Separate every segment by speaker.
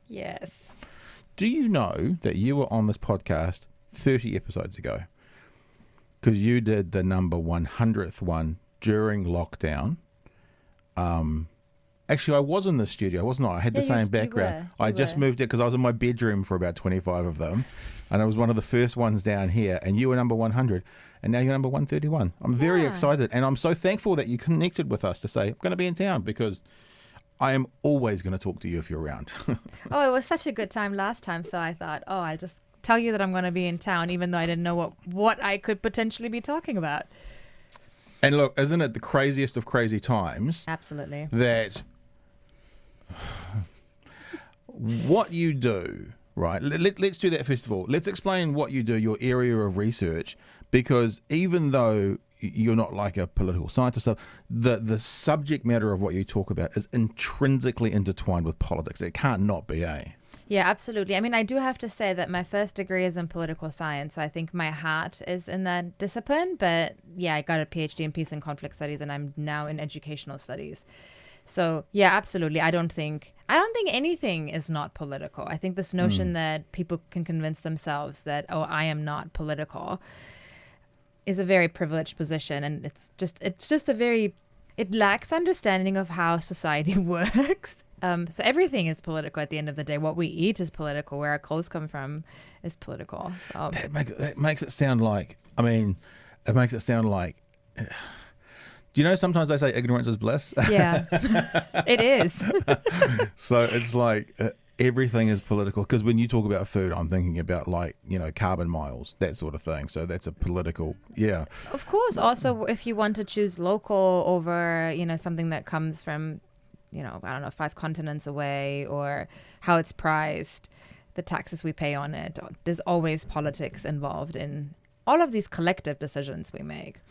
Speaker 1: Yes.
Speaker 2: Do you know that you were on this podcast 30 episodes ago? Because you did the number 100th one during lockdown. Actually, I was in the studio, wasn't I? I had the same background. I just moved it because I was in my bedroom for about 25 of them. And it was one of the first ones down here. And you were number 100. And now you're number 131. I'm very excited. And I'm so thankful that you connected with us to say, I'm going to be in town, because I am always going to talk to you if you're around.
Speaker 1: Oh, it was such a good time last time. So I thought, I'll just tell you that I'm going to be in town, even though I didn't know what I could potentially be talking about.
Speaker 2: And look, isn't it the craziest of crazy times?
Speaker 1: Absolutely.
Speaker 2: That what you do, right? Let's do that first of all. Let's explain what you do, your area of research, because even though you're not like a political scientist, the subject matter of what you talk about is intrinsically intertwined with politics. It can't not be, eh?
Speaker 1: Yeah, absolutely. I mean, I do have to say that my first degree is in political science, so I think my heart is in that discipline. But yeah, I got a PhD in peace and conflict studies, and I'm now in educational studies. So yeah, absolutely. I don't think anything is not political. I think this notion that people can convince themselves that, I am not political, is a very privileged position, and it lacks understanding of how society works. So everything is political at the end of the day. What we eat is political. Where our clothes come from is political. So.
Speaker 2: That makes it sound like, do you know sometimes they say ignorance is bliss?
Speaker 1: Yeah, it is.
Speaker 2: So it's like everything is political, because when you talk about food, I'm thinking about carbon miles, that sort of thing. So that's a political, yeah.
Speaker 1: Of course. Also, if you want to choose local over, something that comes from, 5 continents away, or how it's priced, the taxes we pay on it, there's always politics involved in all of these collective decisions we make.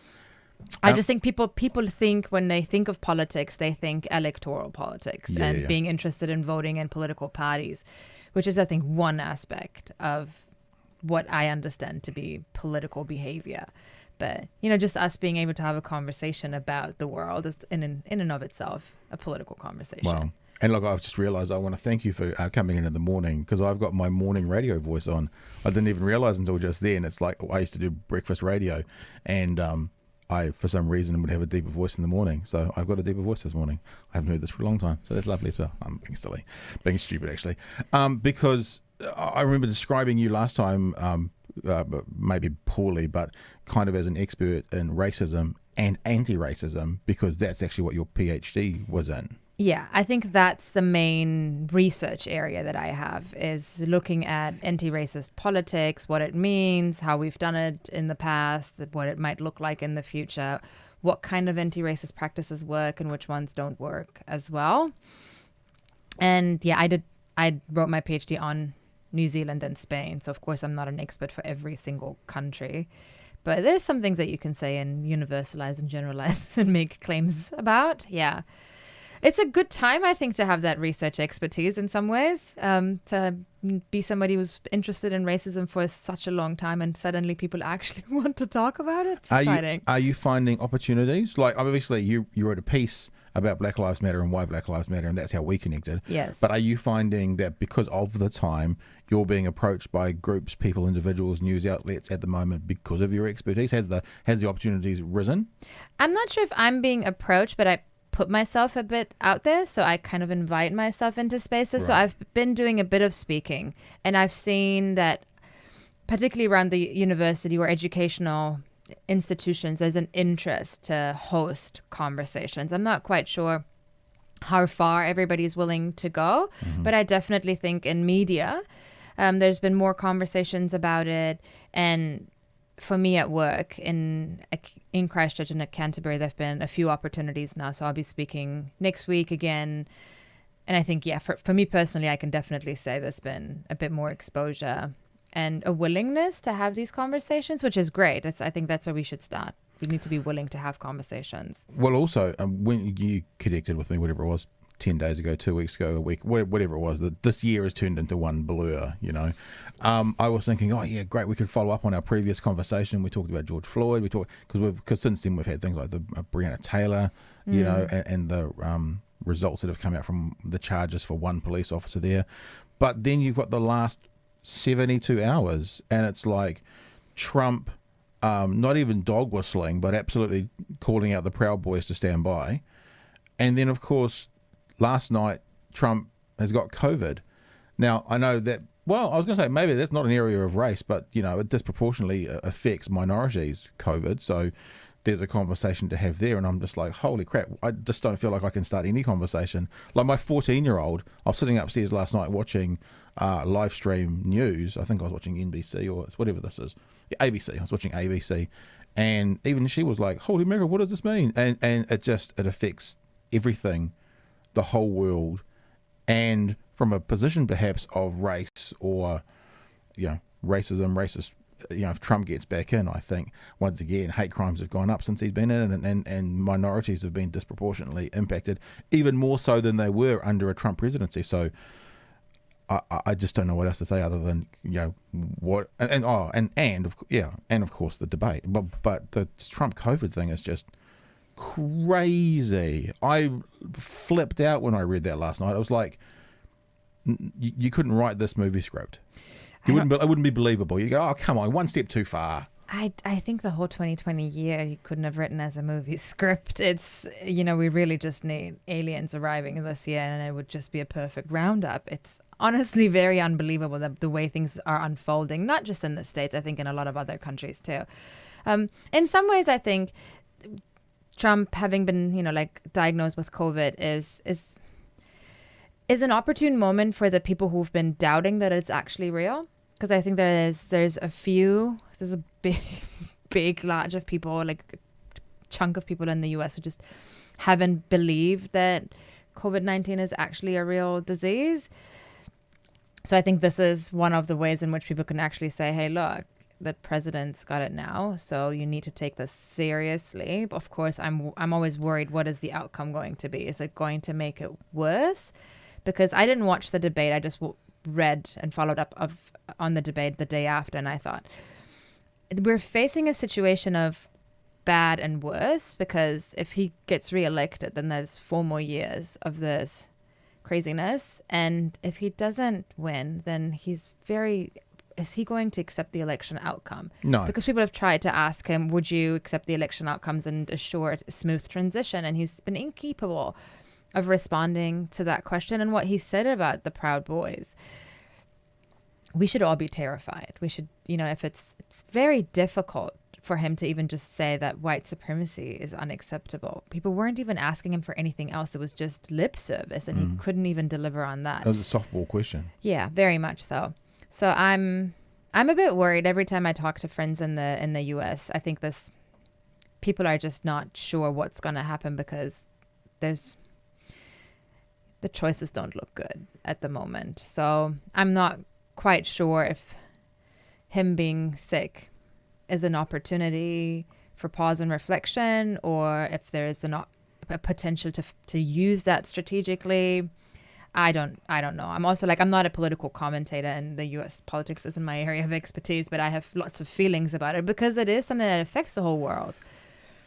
Speaker 1: I just think people think, when they think of politics, they think electoral politics being interested in voting in political parties, which is, I think, one aspect of what I understand to be political behavior. But, just us being able to have a conversation about the world is in and of itself a political conversation.
Speaker 2: Wow. And look, I've just realised I want to thank you for coming in the morning, because I've got my morning radio voice on. I didn't even realise until just then. It's like I used to do breakfast radio, and I, for some reason, would have a deeper voice in the morning. So I've got a deeper voice this morning. I haven't heard this for a long time. So that's lovely as well. I'm being silly, being stupid, actually. Because I remember describing you last time, maybe poorly, but kind of as an expert in racism and anti-racism, because that's actually what your PhD was in.
Speaker 1: Yeah, I think that's the main research area that I have, is looking at anti-racist politics, what it means, how we've done it in the past, what it might look like in the future, what kind of anti-racist practices work and which ones don't work as well. And yeah, I wrote my PhD on New Zealand and Spain. So of course I'm not an expert for every single country, but there's some things that you can say and universalize and generalize and make claims about. Yeah. It's a good time, I think, to have that research expertise in some ways, to be somebody who's interested in racism for such a long time, and suddenly people actually want to talk about it. It's exciting.
Speaker 2: Are you finding opportunities? Like, obviously, you wrote a piece about Black Lives Matter and why Black Lives Matter, and that's how we connected.
Speaker 1: Yes.
Speaker 2: But are you finding that because of the time, you're being approached by groups, people, individuals, news outlets at the moment because of your expertise? Has the opportunities risen?
Speaker 1: I'm not sure if I'm being approached, but I put myself a bit out there, so I kind of invite myself into spaces. Right. So I've been doing a bit of speaking, and I've seen that particularly around the university or educational institutions, there's an interest to host conversations. I'm not quite sure how far everybody's willing to go, but I definitely think in media there's been more conversations about it. And for me at work in Christchurch and at Canterbury, there have been a few opportunities now. So I'll be speaking next week again. And I think, for me personally, I can definitely say there's been a bit more exposure and a willingness to have these conversations, which is great. I think that's where we should start. We need to be willing to have conversations.
Speaker 2: Well, also, when you connected with me, whatever it was, 10 days ago, 2 weeks ago, a week, whatever it was, this year has turned into one blur, I was thinking, oh yeah, great, we could follow up on our previous conversation. We talked about George Floyd, because since then we've had things like the Breonna Taylor, and the results that have come out from the charges for one police officer there. But then you've got the last 72 hours, and it's like Trump, not even dog whistling, but absolutely calling out the Proud Boys to stand by. And then, of course, last night, Trump has got COVID. Now, I know that, well, I was going to say maybe that's not an area of race, but, you know, it disproportionately affects minorities, COVID. So there's a conversation to have there. And I'm just like, holy crap, I just don't feel like I can start any conversation. Like my 14-year-old, I was sitting upstairs last night watching live stream news. I think I was watching NBC or whatever this is. Yeah, ABC. I was watching ABC. And even she was like, holy mackerel, what does this mean? And it affects everything, the whole world. And from a position perhaps of race or, you know, racism, racist, you know, if Trump gets back in, I think once again hate crimes have gone up since he's been in, and minorities have been disproportionately impacted, even more so than they were under a Trump presidency. So I just don't know what else to say other than, you know, what and of course the debate. But the Trump COVID thing is just crazy. I flipped out when I read that last night. I was like, you couldn't write this movie script. It wouldn't be believable. You go, oh, come on, one step too far.
Speaker 1: I think the whole 2020 year you couldn't have written as a movie script. It's, you know, we really just need aliens arriving this year and it would just be a perfect roundup. It's honestly very unbelievable the way things are unfolding, not just in the States, I think in a lot of other countries too. In some ways, I think Trump having been, you know, like diagnosed with COVID is an opportune moment for the people who've been doubting that it's actually real. Because I think there's a big large of people, like a chunk of people in the US who just haven't believed that COVID-19 is actually a real disease. So I think this is one of the ways in which people can actually say, hey, look, the president's got it now, so you need to take this seriously. But of course, I'm always worried, what is the outcome going to be? Is it going to make it worse? Because I didn't watch the debate. I just read and followed up on the debate the day after, and I thought, we're facing a situation of bad and worse, because if he gets reelected, then there's 4 more years of this craziness. And if he doesn't win, then is he going to accept the election outcome?
Speaker 2: No.
Speaker 1: Because people have tried to ask him, would you accept the election outcomes and assure a smooth transition? And he's been incapable of responding to that question. And what he said about the Proud Boys, we should all be terrified. We should, you know, if it's very difficult for him to even just say that white supremacy is unacceptable. People weren't even asking him for anything else. It was just lip service, and he couldn't even deliver on that.
Speaker 2: It was a softball question.
Speaker 1: Yeah, very much so. So I'm a bit worried every time I talk to friends in the US. I think people are just not sure what's going to happen, because the choices don't look good at the moment. So I'm not quite sure if him being sick is an opportunity for pause and reflection, or if there is a potential to use that strategically. I don't know. I'm also I'm not a political commentator, and the US politics isn't my area of expertise, but I have lots of feelings about it because it is something that affects the whole world.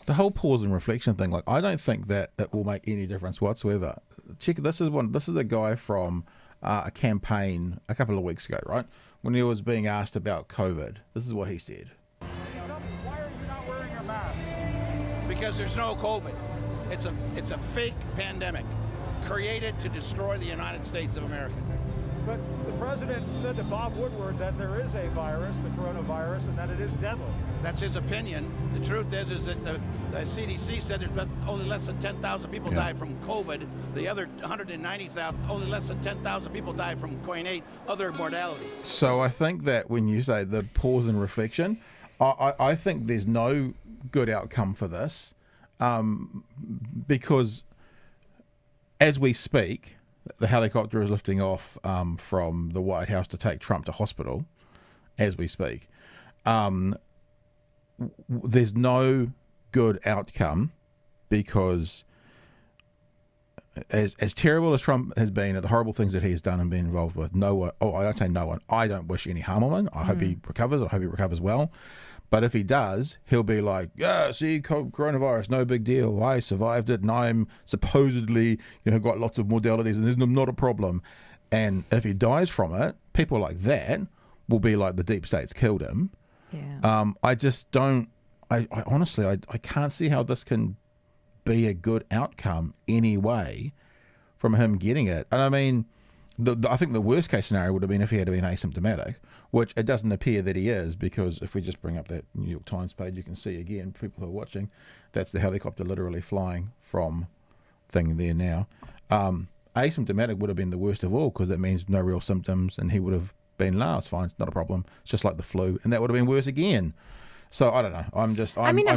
Speaker 2: The whole pause and reflection thing, I don't think that it will make any difference whatsoever. Check, this is a guy from a campaign a couple of weeks ago, right? When he was being asked about COVID, this is what he said.
Speaker 3: Why are you not wearing your mask?
Speaker 4: Because there's no COVID. It's a fake pandemic created to destroy the United States of America.
Speaker 3: But the president said to Bob Woodward that there is a virus, the coronavirus, and that it is deadly.
Speaker 4: That's his opinion. The truth is that the CDC said there's only less than 10,000 people died from COVID. The other 190,000, only less than 10,000 people died from other modalities.
Speaker 2: So I think that when you say the pause and reflection, I think there's no good outcome for this, because as we speak, the helicopter is lifting off from the White House to take Trump to hospital as we speak. There's no good outcome, because as terrible as Trump has been at the horrible things that he has done and been involved with, I don't say no one, I don't wish any harm on him. I hope he recovers. I hope he recovers well. But if he does, he'll be like, yeah, see, coronavirus, no big deal. I survived it, and I'm supposedly, got lots of modalities, and there's not a problem. And if he dies from it, people like that will be like the deep state's killed him.
Speaker 1: Yeah.
Speaker 2: I just don't. I honestly, I can't see how this can be a good outcome anyway from him getting it. And I mean, I think the worst case scenario would have been if he had been asymptomatic, which it doesn't appear that he is, because if we just bring up that New York Times page, you can see again, people who are watching, that's the helicopter literally flying from thing there now. Asymptomatic would have been the worst of all, because that means no real symptoms, and he would have been, it's fine, it's not a problem, it's just like the flu, and that would have been worse again. So I don't know. I'm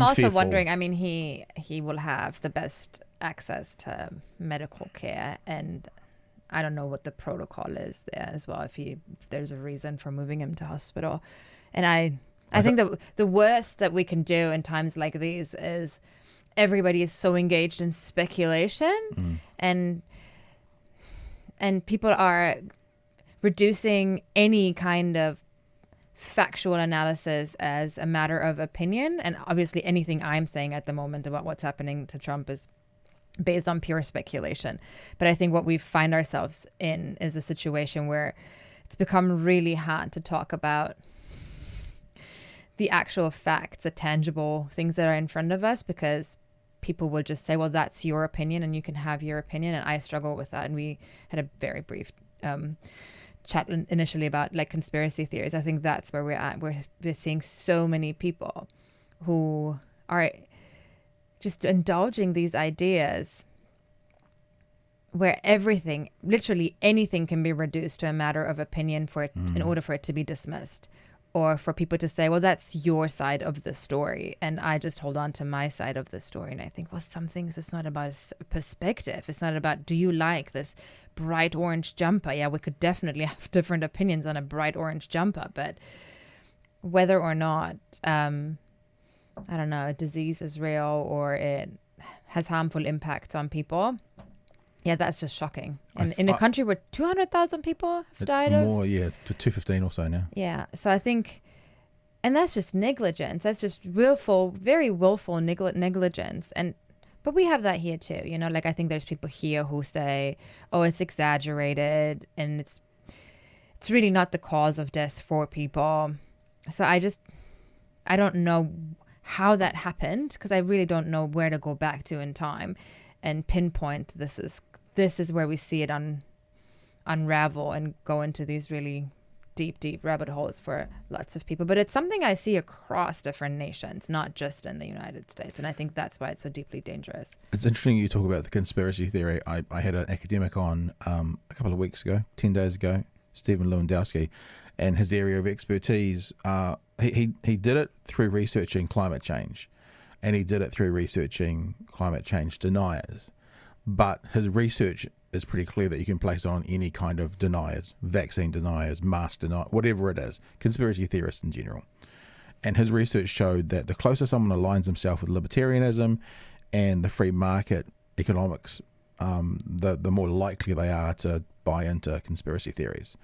Speaker 1: also
Speaker 2: fearful.
Speaker 1: wondering. I mean, he will have the best access to medical care, and I don't know what the protocol is there as well. If there's a reason for moving him to hospital, and I think that the worst that we can do in times like these is everybody is so engaged in speculation, and people are reducing any kind of factual analysis as a matter of opinion. And obviously anything I'm saying at the moment about what's happening to Trump is based on pure speculation. But I think what we find ourselves in is a situation where it's become really hard to talk about the actual facts, the tangible things that are in front of us, because people will just say, well, that's your opinion and you can have your opinion. And I struggle with that. And we had a very brief chat initially about like conspiracy theories. I think that's where we're at. We're seeing so many people who are just indulging these ideas where everything, literally anything, can be reduced to a matter of opinion for it, in order for it to be dismissed, or for people to say, well, that's your side of the story, and I just hold on to my side of the story. And I think, well, some things, it's not about perspective. It's not about, do you like this bright orange jumper? Yeah, we could definitely have different opinions on a bright orange jumper, but whether or not, I don't know, a disease is real or it has harmful impacts on people, yeah, that's just shocking. And in a country where 200,000 people have died of?
Speaker 2: More, yeah, to 215 or so now.
Speaker 1: Yeah, so I think, and that's just negligence. That's just willful, very willful negligence. But we have that here too, you know, like I think there's people here who say, oh, it's exaggerated and it's really not the cause of death for people. So I don't know how that happened, because I really don't know where to go back to in time and pinpoint this is where we see it unravel and go into these really deep rabbit holes for lots of people. But it's something I see across different nations, not just in the United States. And I think that's why it's so deeply dangerous.
Speaker 2: It's interesting you talk about the conspiracy theory. I had an academic on a couple of weeks ago, 10 days ago, Stephen Lewandowski, and his area of expertise, he did it through researching climate change, and he did it through researching climate change deniers. But his research is pretty clear that you can place it on any kind of deniers, vaccine deniers, mask deniers, whatever it is, conspiracy theorists in general. And his research showed that the closer someone aligns himself with libertarianism and the free market economics, the more likely they are to buy into conspiracy theories.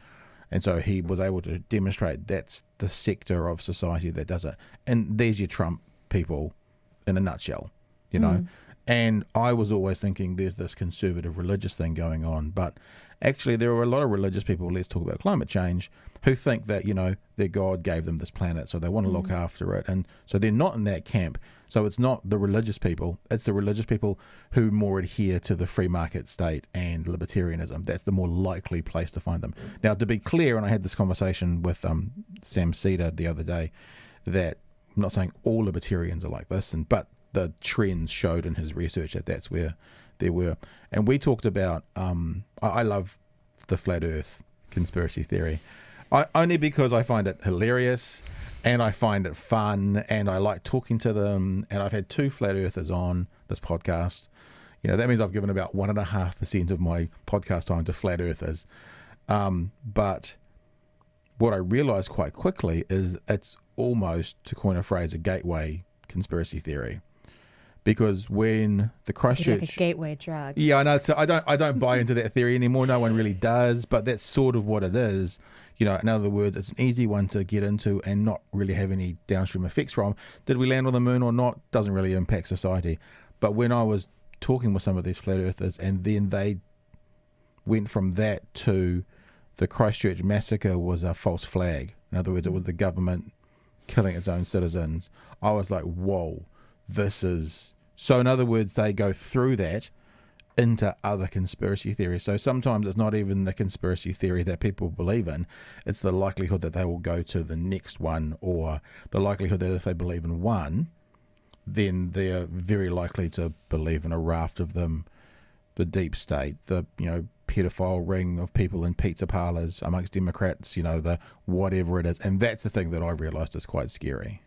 Speaker 2: And so he was able to demonstrate that's the sector of society that does it. And there's your Trump people in a nutshell, you know. And I was always thinking there's this conservative religious thing going on, but actually there are a lot of religious people, let's talk about climate change, who think that, you know, that God gave them this planet, so they want to look after it. And so they're not in that camp. So it's not the religious people, it's the religious people who more adhere to the free market state and libertarianism. That's the more likely place to find them. Now, to be clear, and I had this conversation with Sam Cedar the other day, that I'm not saying all libertarians are like this, but the trends showed in his research that that's where there were. And we talked about, I love the flat earth conspiracy theory, only because I find it hilarious and I find it fun and I like talking to them. And I've had 2 flat earthers on this podcast. You know, that means I've given about 1.5% of my podcast time to flat earthers. But what I realized quite quickly is it's almost, to coin a phrase, a gateway conspiracy theory. Because when the Christchurch,
Speaker 1: like a gateway drug.
Speaker 2: Yeah, I know. So I don't buy into that theory anymore. No one really does, but that's sort of what it is. You know, in other words, it's an easy one to get into and not really have any downstream effects from. Did we land on the moon or not? Doesn't really impact society. But when I was talking with some of these flat earthers, and then they went from that to the Christchurch massacre was a false flag. In other words, it was the government killing its own citizens. I was like, whoa, this is... So in other words, they go through that into other conspiracy theories. So sometimes it's not even the conspiracy theory that people believe in, it's the likelihood that they will go to the next one, or the likelihood that if they believe in one, then they're very likely to believe in a raft of them. The deep state, the pedophile ring of people in pizza parlors amongst Democrats, the whatever it is. And that's the thing that I realized is quite scary.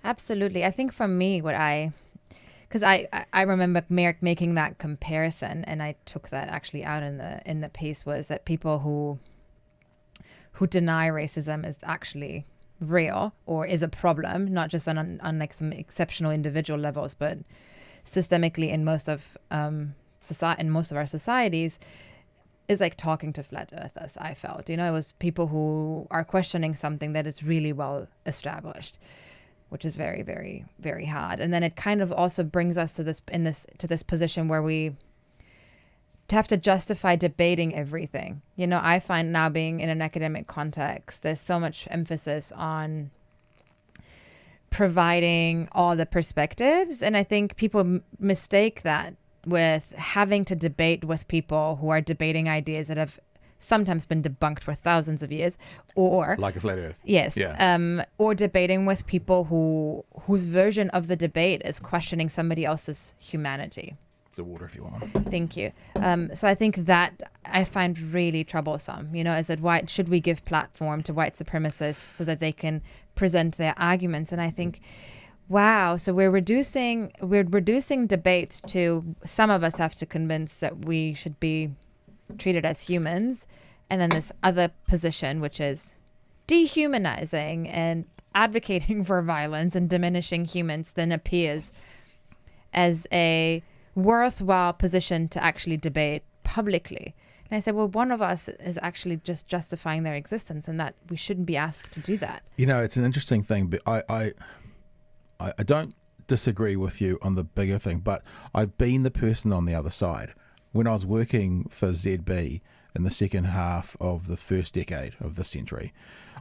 Speaker 1: Absolutely. I think for me, because I remember making that comparison, and I took that actually out in the piece, was that people who deny racism is actually real or is a problem, not just on like some exceptional individual levels, but systemically in most of our societies, is like talking to flat earthers. I felt, it was people who are questioning something that is really well established, which is very, very, very hard. And then it kind of also brings us to this position where we have to justify debating everything. I find now, being in an academic context, there's so much emphasis on providing all the perspectives. And I think people mistake that with having to debate with people who are debating ideas that have sometimes been debunked for thousands of years, or
Speaker 2: like a flat earth.
Speaker 1: Yes.
Speaker 2: Yeah.
Speaker 1: Or debating with people whose version of the debate is questioning somebody else's humanity.
Speaker 2: The water if you want.
Speaker 1: Thank you. So I think that I find really troublesome, is that why should we give platform to white supremacists so that they can present their arguments? And I think, wow, so we're reducing debate to some of us have to convince that we should be treated as humans, and then this other position, which is dehumanizing and advocating for violence and diminishing humans, then appears as a worthwhile position to actually debate publicly. And I said, well, one of us is actually just justifying their existence, and that we shouldn't be asked to do that.
Speaker 2: It's an interesting thing, but I don't disagree with you on the bigger thing, but I've been the person on the other side. When I was working for ZB in the second half of the first decade of the century,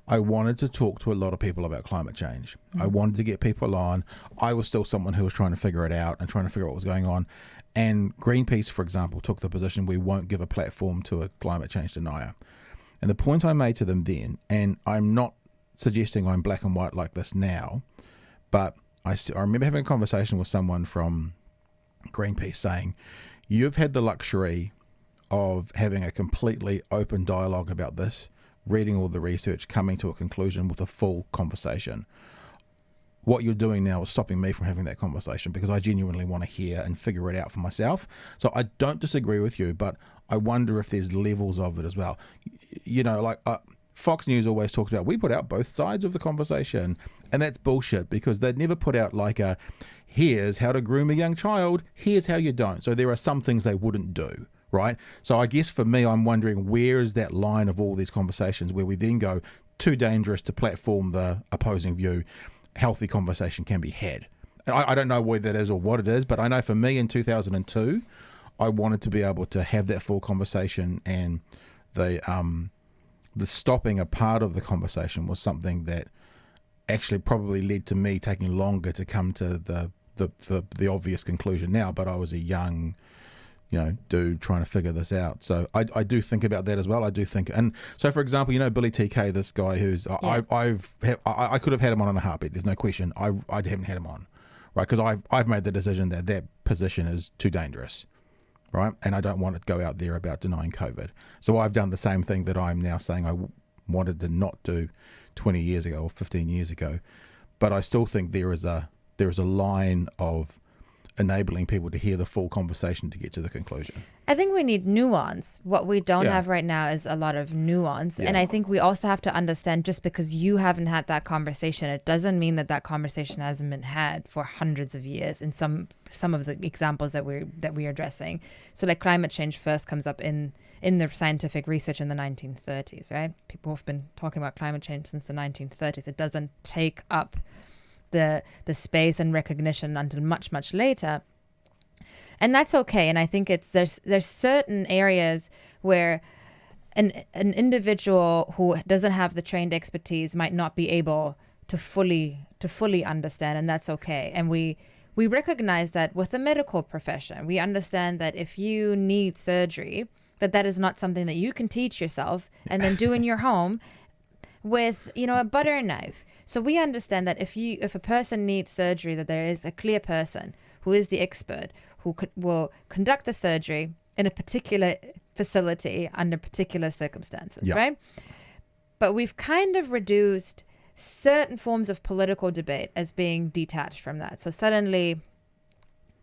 Speaker 2: I wanted to talk to a lot of people about climate change. I wanted to get people on. I was still someone who was trying to figure it out and trying to figure out what was going on. And Greenpeace, for example, took the position we won't give a platform to a climate change denier. And the point I made to them then, and I'm not suggesting I'm black and white like this now, but I remember having a conversation with someone from Greenpeace saying, you've had the luxury of having a completely open dialogue about this, reading all the research, coming to a conclusion with a full conversation. What you're doing now is stopping me from having that conversation because I genuinely want to hear and figure it out for myself. So I don't disagree with you, but I wonder if there's levels of it as well. Fox News always talks about, we put out both sides of the conversation, and that's bullshit because they'd never put out like a, here's how to groom a young child, here's how you don't. So there are some things they wouldn't do, right? So I guess for me, I'm wondering, where is that line of all these conversations where we then go, too dangerous to platform the opposing view, healthy conversation can be had. And I don't know where that is or what it is, but I know for me in 2002, I wanted to be able to have that full conversation, and the stopping a part of the conversation was something that actually probably led to me taking longer to come to the obvious conclusion now. But I was a young, dude trying to figure this out. So I do think about that as well. I do think, and so for example, Billy TK, this guy who's I could have had him on in a heartbeat. There's no question. I haven't had him on, right? Because I've made the decision that position is too dangerous. Right, and I don't want to go out there about denying COVID. So I've done the same thing that I'm now saying I wanted to not do 20 years ago or 15 years ago. But I still think there is a line of enabling people to hear the full conversation to get to the conclusion.
Speaker 1: I think we need nuance. What we don't have right now is a lot of nuance. And I think we also have to understand, just because you haven't had that conversation, it doesn't mean that conversation hasn't been had for hundreds of years in some of the examples that we're addressing. So like climate change first comes up in the scientific research in the 1930s, right? People have been talking about climate change since the 1930s. It doesn't take up the space and recognition until much, much later. And that's okay. And I think there's certain areas where an individual who doesn't have the trained expertise might not be able to fully understand, and that's okay. And we recognize that with the medical profession. We understand that if you need surgery, that is not something that you can teach yourself and then do in your home with, a butter knife. So we understand that if a person needs surgery, that there is a clear person who is the expert who will conduct the surgery in a particular facility under particular circumstances, right? But we've kind of reduced certain forms of political debate as being detached from that. So suddenly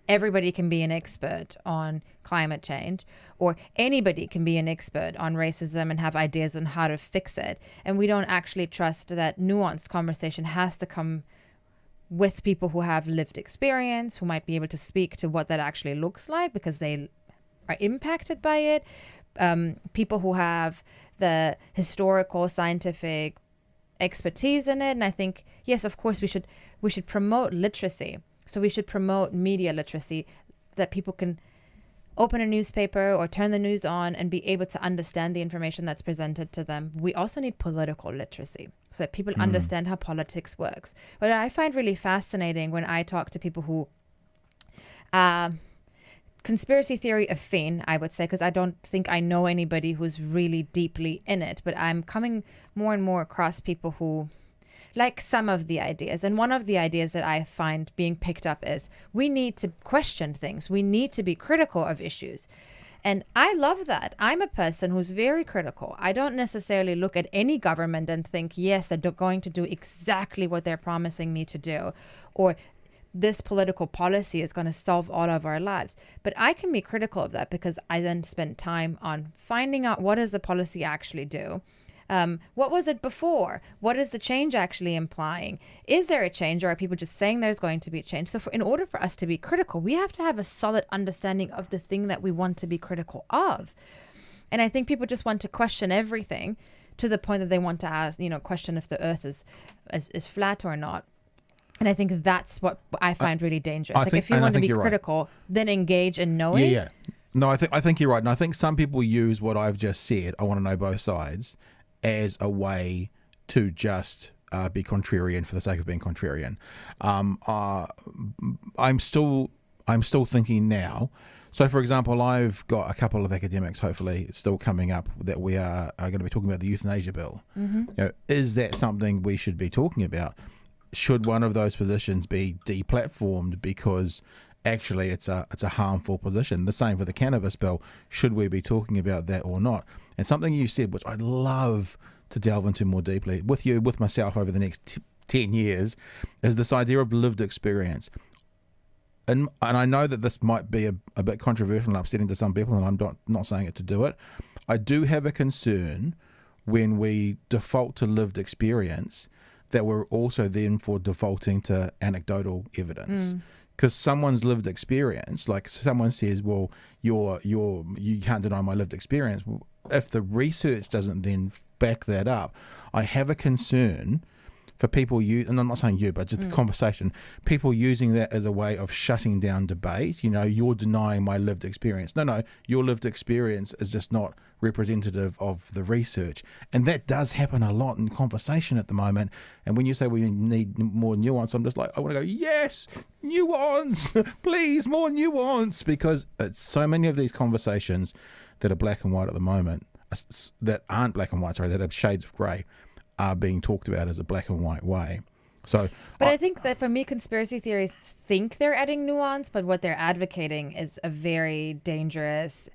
Speaker 1: everybody can be an expert on climate change, or anybody can be an expert on racism and have ideas on how to fix it. And we don't actually trust that nuanced conversation has to come with people who have lived experience, who might be able to speak to what that actually looks like because they are impacted by it. People who have the historical, scientific expertise in it. And I think, yes, of course, we should promote literacy. So we should promote media literacy, that people can open a newspaper or turn the news on and be able to understand the information that's presented to them. We also need political literacy so that people understand how politics works. What I find really fascinating when I talk to people who conspiracy theory affine, I would say, because I don't think I know anybody who's really deeply in it, but I'm coming more and more across people who like some of the ideas. And one of the ideas that I find being picked up is we need to question things. We need to be critical of issues. And I love that. I'm a person who's very critical. I don't necessarily look at any government and think, yes, they're going to do exactly what they're promising me to do, or this political policy is going to solve all of our lives. But I can be critical of that because I then spend time on finding out, what does the policy actually do? What was it before? What is the change actually implying? Is there a change, or are people just saying there's going to be a change? So in order for us to be critical, we have to have a solid understanding of the thing that we want to be critical of. And I think people just want to question everything to the point that they want to ask, question if the earth is flat or not. And I think that's what I find really dangerous. If you want to be critical, then engage in knowing.
Speaker 2: Yeah. No, I think you're right. And I think some people use what I've just said, I want to know both sides, as a way to just be contrarian for the sake of being contrarian. I'm still thinking now. So, for example, I've got a couple of academics, hopefully, still coming up that we are going to be talking about the euthanasia bill. Mm-hmm. Is that something we should be talking about? Should one of those positions be deplatformed because actually it's a harmful position? The same for the cannabis bill. Should we be talking about that or not? And something you said, which I'd love to delve into more deeply with myself over the next 10 years, is this idea of lived experience. And I know that this might be a bit controversial and upsetting to some people, and I'm not saying it to do it. I do have a concern when we default to lived experience that we're also then for defaulting to anecdotal evidence. Because someone's lived experience, like someone says, well, you can't deny my lived experience. Well, if the research doesn't then back that up, I have a concern for people and I'm not saying you, but just the conversation, people using that as a way of shutting down debate. You're denying my lived experience. No, your lived experience is just not representative of the research. And that does happen a lot in conversation at the moment. And when you say we need more nuance, I'm just like, I want to go, yes, nuance, please, more nuance, because it's so many of these conversations that are black and white at the moment, that aren't black and white, that are shades of grey, are being talked about as a black and white way. So,
Speaker 1: but I think that for me, conspiracy theories think they're adding nuance, but what they're advocating is a very dangerous,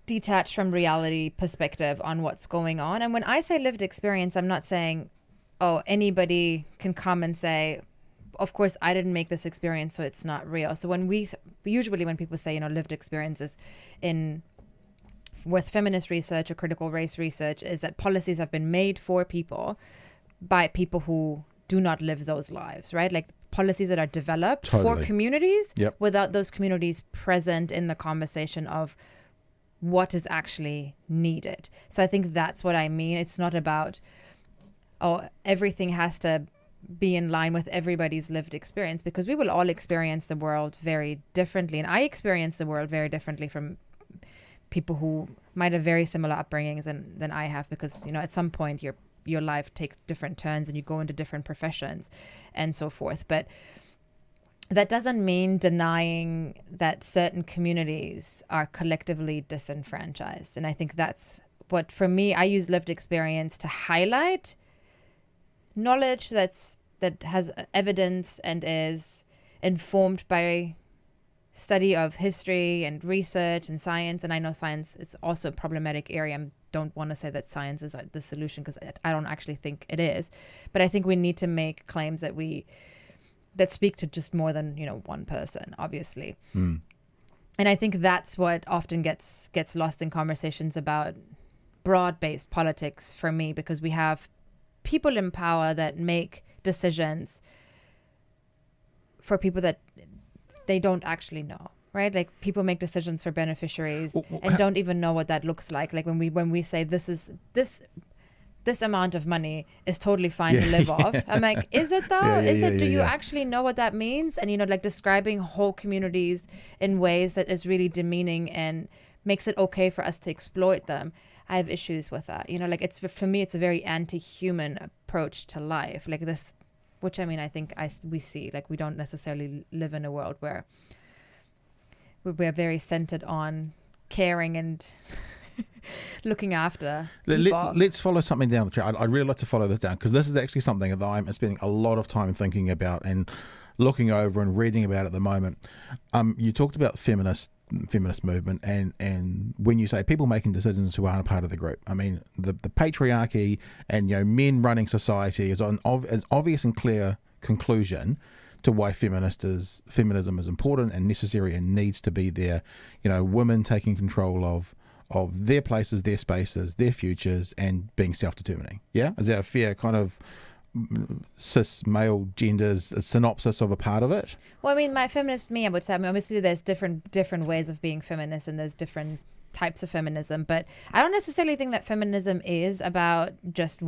Speaker 1: detached from reality perspective on what's going on. And when I say lived experience, I'm not saying, oh, anybody can come and say, of course, I didn't make this experience, so it's not real. So when people say, lived experiences with feminist research or critical race research, is that policies have been made for people by people who do not live those lives, right? Like policies that are developed for communities without those communities present in the conversation of what is actually needed. So I think that's what I mean. It's not about, everything has to be in line with everybody's lived experience, because we will all experience the world very differently. And I experience the world very differently from people who might have very similar upbringings than I have, because, you know, at some point your life takes different turns and you go into different professions and so forth. But that doesn't mean denying that certain communities are collectively disenfranchised. And I think that's what, for me, I use lived experience to highlight knowledge that has evidence and is informed by study of history and research and science. And I know science is also a problematic area. I don't want to say that science is the solution, because I don't actually think it is. But I think we need to make claims that speak to just more than, you know, one person, obviously. And I think that's what often gets lost in conversations about broad-based politics for me, because we have people in power that make decisions for people that they don't actually know, right? Like, people make decisions for beneficiaries and don't even know what that looks like. Like when we say this amount of money is totally fine to live off. I'm like, is it though? Do you actually know what that means? And, you know, like describing whole communities in ways that is really demeaning and makes it okay for us to exploit them. I have issues with that. You know, like, for me, it's a very anti-human approach to life. Like this, which, I mean, I think we see, like, we don't necessarily live in a world where we're very centered on caring and looking after people.
Speaker 2: Let's follow something down the track. I'd really like to follow this down, because this is actually something that I'm spending a lot of time thinking about and looking over and reading about at the moment. You talked about feminist movement, and when you say people making decisions who aren't a part of the group, I mean, the patriarchy and, you know, men running society is an obvious and clear conclusion to why feminism is important and necessary and needs to be there. You know, women taking control of their places, their spaces, their futures, and being self-determining. Yeah? Is that a fair kind of cis male genders synopsis of a part of it?
Speaker 1: Well, I mean, my feminist me, I would say, I mean, obviously there's different ways of being feminist, and there's different types of feminism, but I don't necessarily think that feminism is about just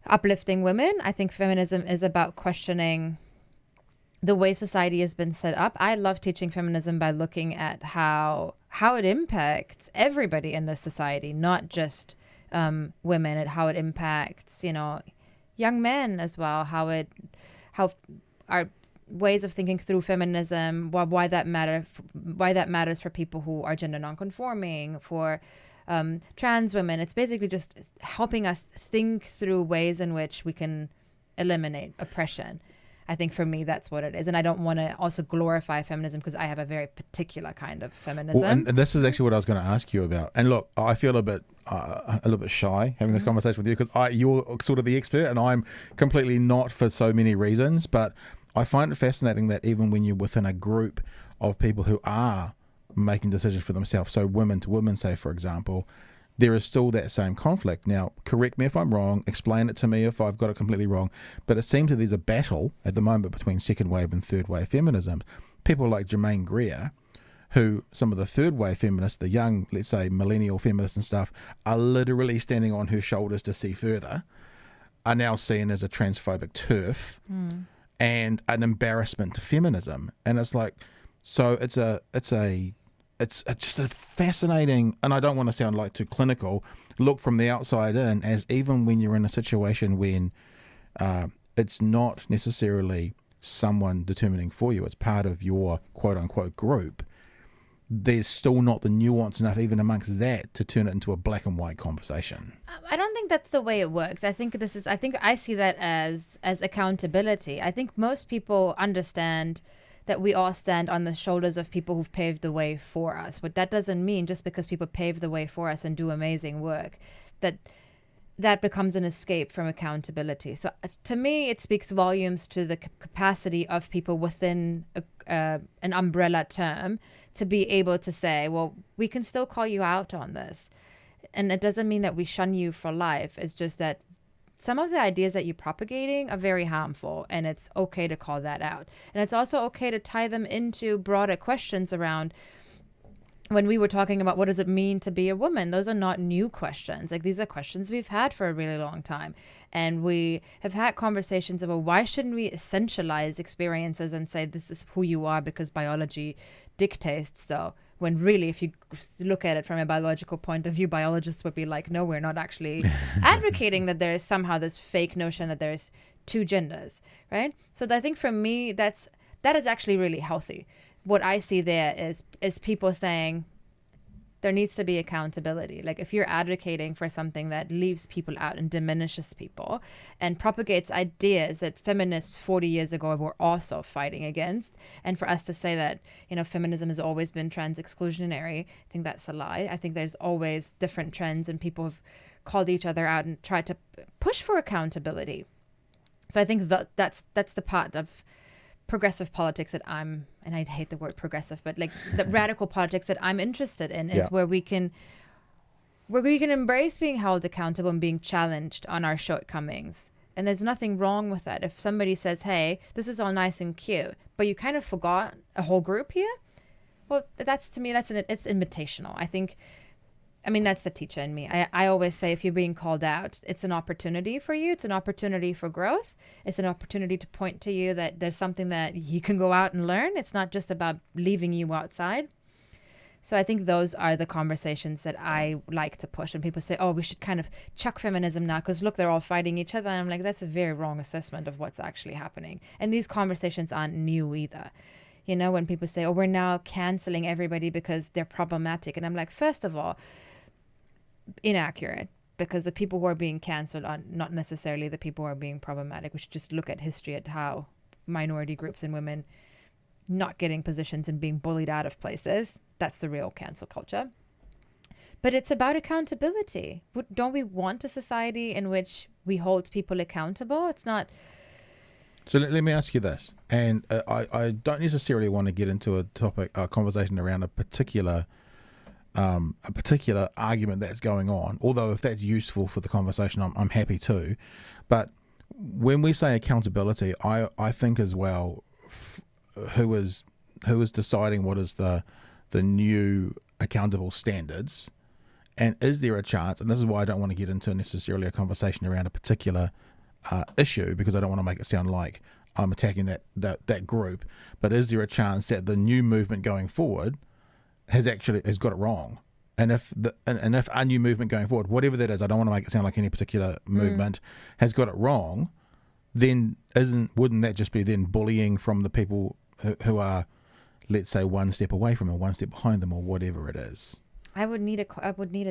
Speaker 1: uplifting women. I think feminism is about questioning the way society has been set up. I love teaching feminism by looking at how it impacts everybody in the society, not just women, and how it impacts, you know, young men as well, how our ways of thinking through feminism, why that matters for people who are gender nonconforming, for trans women. It's basically just helping us think through ways in which we can eliminate oppression. I think for me, that's what it is. And I don't want to also glorify feminism, because I have a very particular kind of feminism.
Speaker 2: Well, and this is actually what I was going to ask you about. And look, I feel a little bit shy having this conversation with you, because you're sort of the expert and I'm completely not, for so many reasons. But I find it fascinating that even when you're within a group of people who are making decisions for themselves, so women to women, say, for example, there is still that same conflict. Now, correct me if I'm wrong, explain it to me if I've got it completely wrong, but it seems that there's a battle at the moment between second wave and third wave feminism. People like Germaine Greer, who some of the third wave feminists, the young, let's say, millennial feminists and stuff, are literally standing on her shoulders to see further, are now seen as a transphobic turf and an embarrassment to feminism. And it's like, so it's just a fascinating, and I don't want to sound like too clinical, look from the outside in, as even when you're in a situation when it's not necessarily someone determining for you, it's part of your quote unquote group, there's still not the nuance enough even amongst that to turn it into a black and white conversation.
Speaker 1: I don't think that's the way it works. I think I see that as accountability. I think most people understand that we all stand on the shoulders of people who've paved the way for us. But that doesn't mean just because people pave the way for us and do amazing work, that becomes an escape from accountability. So to me, it speaks volumes to the capacity of people within an umbrella term to be able to say, well, we can still call you out on this. And it doesn't mean that we shun you for life. It's just that some of the ideas that you're propagating are very harmful, and it's okay to call that out. And it's also okay to tie them into broader questions around, when we were talking about what does it mean to be a woman, those are not new questions. Like, these are questions we've had for a really long time. And we have had conversations about why shouldn't we essentialize experiences and say this is who you are because biology dictates so. when really, if you look at it from a biological point of view, biologists would be like, no, we're not actually advocating that there is somehow this fake notion that there's two genders, right? So I think for me, that is actually really healthy. What I see there is people saying there needs to be accountability. Like if you're advocating for something that leaves people out and diminishes people and propagates ideas that feminists 40 years ago were also fighting against, and for us to say that, feminism has always been trans exclusionary, I think that's a lie. I think there's always different trends, and people have called each other out and tried to push for accountability. So I think that's the part of progressive politics that and I hate the word progressive, but like the radical politics that I'm interested in is where we can embrace being held accountable and being challenged on our shortcomings. And there's nothing wrong with that. If somebody says, hey, this is all nice and cute, but you kind of forgot a whole group here, well, that's, to me, it's invitational. I mean, that's the teacher in me. I always say, if you're being called out, it's an opportunity for you. It's an opportunity for growth. It's an opportunity to point to you that there's something that you can go out and learn. It's not just about leaving you outside. So I think those are the conversations that I like to push. And people say, oh, we should kind of chuck feminism now because look, they're all fighting each other. And I'm like, that's a very wrong assessment of what's actually happening. And these conversations aren't new either. When people say, oh, we're now canceling everybody because they're problematic. And I'm like, first of all, inaccurate, because the people who are being cancelled are not necessarily the people who are being problematic. We should just look at history at how minority groups and women not getting positions and being bullied out of places. That's the real cancel culture. But it's about accountability. Don't we want a society in which we hold people accountable? It's not.
Speaker 2: So let me ask you this, and I don't necessarily want to get into a conversation around a particular argument that's going on, although if that's useful for the conversation, I'm happy to. But when we say accountability, I think as well, who is deciding what is the new accountable standards, and is there a chance, and this is why I don't want to get into necessarily a conversation around a particular issue, because I don't want to make it sound like I'm attacking that group, but is there a chance that the new movement going forward has got it wrong? And if a new movement going forward, whatever that is, I don't want to make it sound like any particular movement has got it wrong, then wouldn't that just be then bullying from the people who are, let's say, one step away from or one step behind them or whatever it is?
Speaker 1: I would need a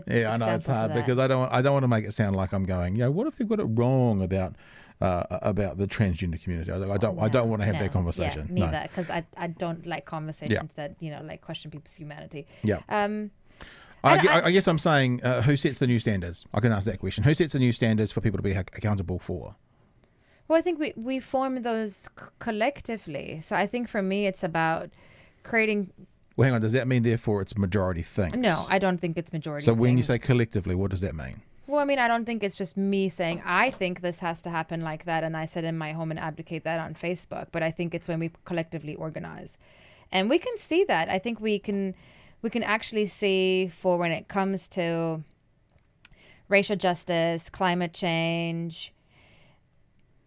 Speaker 2: yeah, I know it's hard because I don't want to make it sound like I'm going, what if they've got it wrong about the transgender community? I don't want to have that conversation.
Speaker 1: Yeah, neither, because I don't like conversations that like question people's humanity.
Speaker 2: Yeah. I guess I'm saying, who sets the new standards? I can ask that question. Who sets the new standards for people to be accountable for?
Speaker 1: Well, I think we form those collectively. So I think for me, it's about creating.
Speaker 2: Well, hang on. Does that mean, therefore, it's majority thinks?
Speaker 1: No, I don't think it's majority.
Speaker 2: So when you say collectively, what does that mean?
Speaker 1: Well, I mean, I don't think it's just me saying, I think this has to happen like that, and I sit in my home and advocate that on Facebook. But I think it's when we collectively organize. And we can see that. I think we can actually see, for when it comes to racial justice, climate change,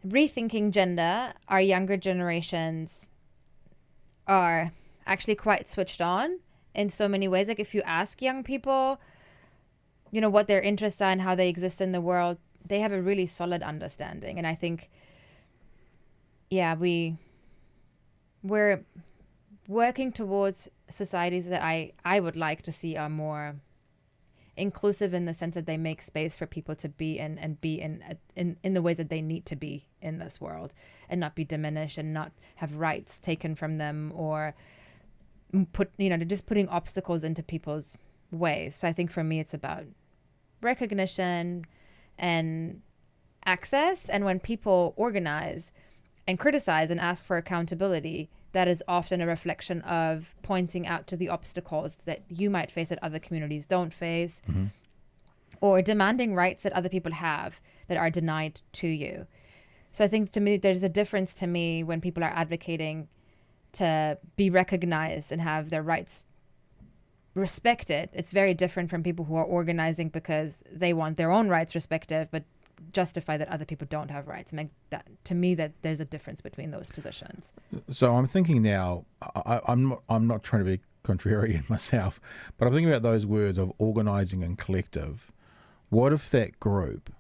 Speaker 1: rethinking gender, our younger generations are actually quite switched on in so many ways. Like if you ask young people, what their interests are and how they exist in the world, they have a really solid understanding. And I think, we're working towards societies that I would like to see are more inclusive in the sense that they make space for people to be in and be in the ways that they need to be in this world, and not be diminished and not have rights taken from them or just putting obstacles into people's ways. So I think for me, it's about recognition and access. And when people organize and criticize and ask for accountability, that is often a reflection of pointing out to the obstacles that you might face that other communities don't face, or demanding rights that other people have that are denied to you. So I think, to me, there's a difference to me when people are advocating to be recognized and have their rights respected. It's very different from people who are organizing because they want their own rights respected, but justify that other people don't have rights. To me, that there's a difference between those positions.
Speaker 2: So I'm thinking now, I'm not trying to be contrarian myself, but I'm thinking about those words of organising and collective. What if that group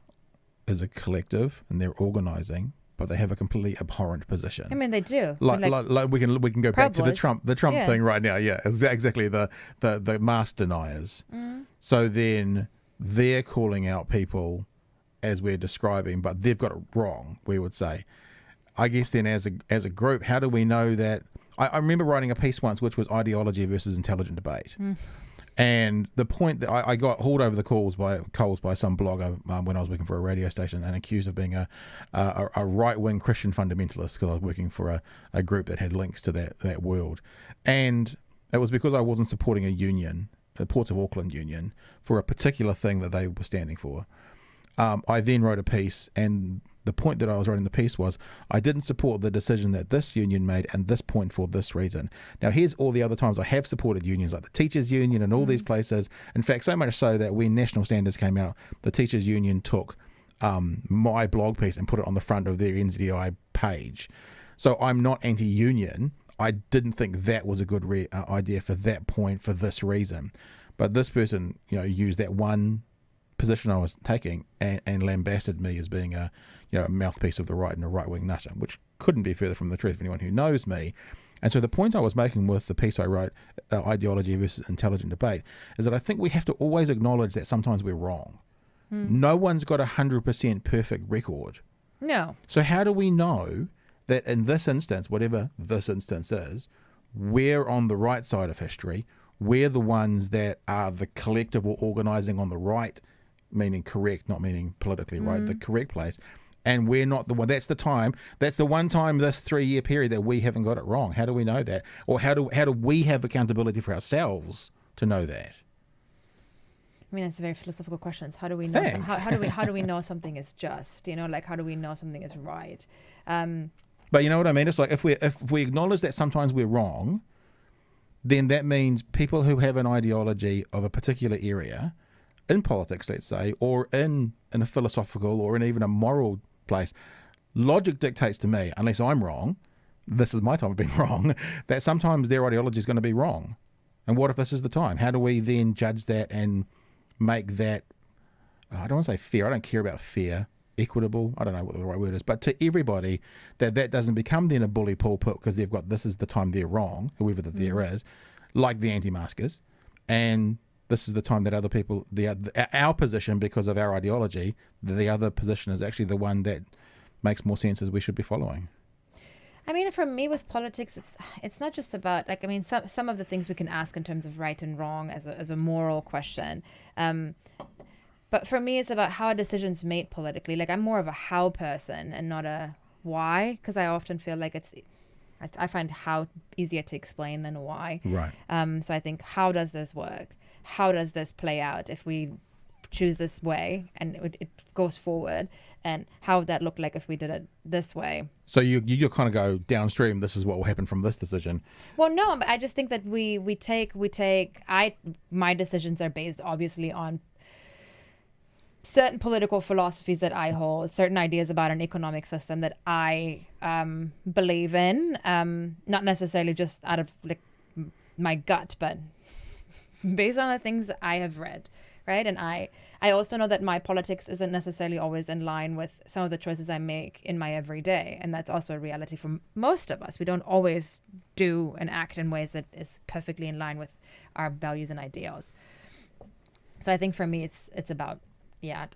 Speaker 2: is a collective and they're organising, but they have a completely abhorrent position?
Speaker 1: I mean, they do.
Speaker 2: Like we can go back to the Trump
Speaker 1: Yeah.
Speaker 2: thing right now. Yeah, exactly. The mask deniers. So then they're calling out people as we're describing, but they've got it wrong, we would say. I guess then as a group, how do we know that? I remember writing a piece once which was ideology versus intelligent debate. And the point that I got hauled over the coals by some blogger when I was working for a radio station and accused of being a right-wing Christian fundamentalist because I was working for a group that had links to that world. And it was because I wasn't supporting a union, the Ports of Auckland union, for a particular thing that they were standing for. I then wrote a piece, and the point that I was writing the piece was I didn't support the decision that this union made and this point for this reason. Now, here's all the other times I have supported unions like the Teachers Union and all these places. In fact, so much so that when National Standards came out, the Teachers Union took my blog piece and put it on the front of their NZDI page. So I'm not anti-union. I didn't think that was a good idea for that point for this reason. But this person, used that one position I was taking and lambasted me as being a mouthpiece of the right and a right-wing nutter, which couldn't be further from the truth for anyone who knows me. And so the point I was making with the piece I wrote, Ideology versus Intelligent Debate, is that I think we have to always acknowledge that sometimes we're wrong. No one's got 100% perfect record.
Speaker 1: No.
Speaker 2: So how do we know that in this instance, whatever this instance is, we're on the right side of history, we're the ones that are the collective or organising on the right, meaning correct, not meaning politically right, the correct place, and we're not the one. That's the one time this 3-year period that we haven't got it wrong. How do we know that? Or how do we have accountability for ourselves to know that?
Speaker 1: I mean, that's a very philosophical question. How do we know? How do we know something is just? How do we know something is right?
Speaker 2: But you know what I mean? It's like if we acknowledge that sometimes we're wrong, then that means people who have an ideology of a particular area in politics, let's say, or in a philosophical or in even a moral place, logic dictates to me, unless I'm wrong, this is my time of being wrong, that sometimes their ideology is going to be wrong. And what if this is the time? How do we then judge that and make that, I don't want to say fair, I don't care about fair, equitable, I don't know what the right word is, but to everybody, that doesn't become then a bully pulpit because they've got, this is the time they're wrong, whoever that there is, like the anti-maskers, and this is the time that other people, our position because of our ideology, the other position is actually the one that makes more sense as we should be following.
Speaker 1: I mean, for me with politics, it's not just about, some of the things we can ask in terms of right and wrong as a moral question. But for me, it's about how a decision's made politically. I'm more of a how person and not a why, because I often feel like I find how easier to explain than why.
Speaker 2: Right.
Speaker 1: So I think, how does this work? How does this play out if we choose this way and it goes forward? And how would that look like if we did it this way?
Speaker 2: So you kind of go downstream, this is what will happen from this decision.
Speaker 1: Well, no, I just think that my decisions are based obviously on certain political philosophies that I hold, certain ideas about an economic system that I believe in, not necessarily just out of my gut, but based on the things that I have read, right? And I also know that my politics isn't necessarily always in line with some of the choices I make in my everyday, and that's also a reality for most of us. We don't always do and act in ways that is perfectly in line with our values and ideals. So I think for me, it's about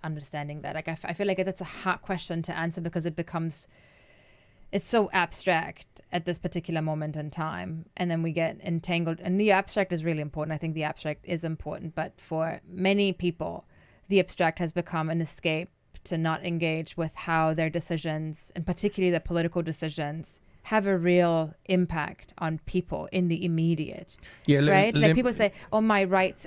Speaker 1: understanding that. I feel like that's a hard question to answer because it's so abstract at this particular moment in time, and then we get entangled, and the abstract is really important. I think the abstract is important, but for many people, the abstract has become an escape to not engage with how their decisions, and particularly their political decisions, have a real impact on people in the immediate, right? People say, oh, my rights,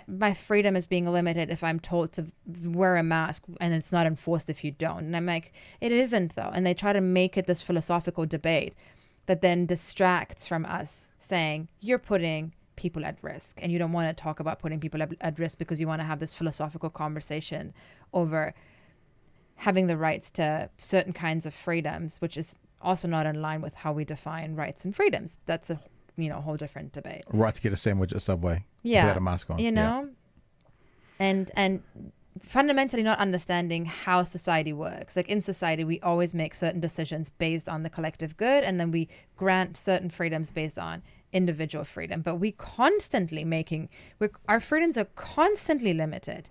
Speaker 1: my freedom is being limited if I'm told to wear a mask and it's not enforced if you don't. And I'm like, it isn't though. And they try to make it this philosophical debate that then distracts from us saying, you're putting people at risk and you don't want to talk about putting people at risk because you want to have this philosophical conversation over having the rights to certain kinds of freedoms, which is also not in line with how we define rights and freedoms. That's a whole different debate.
Speaker 2: Right to get a sandwich at Subway without a mask on.
Speaker 1: And fundamentally not understanding how society works. Like in society, we always make certain decisions based on the collective good, and then we grant certain freedoms based on individual freedom. But our freedoms are constantly limited.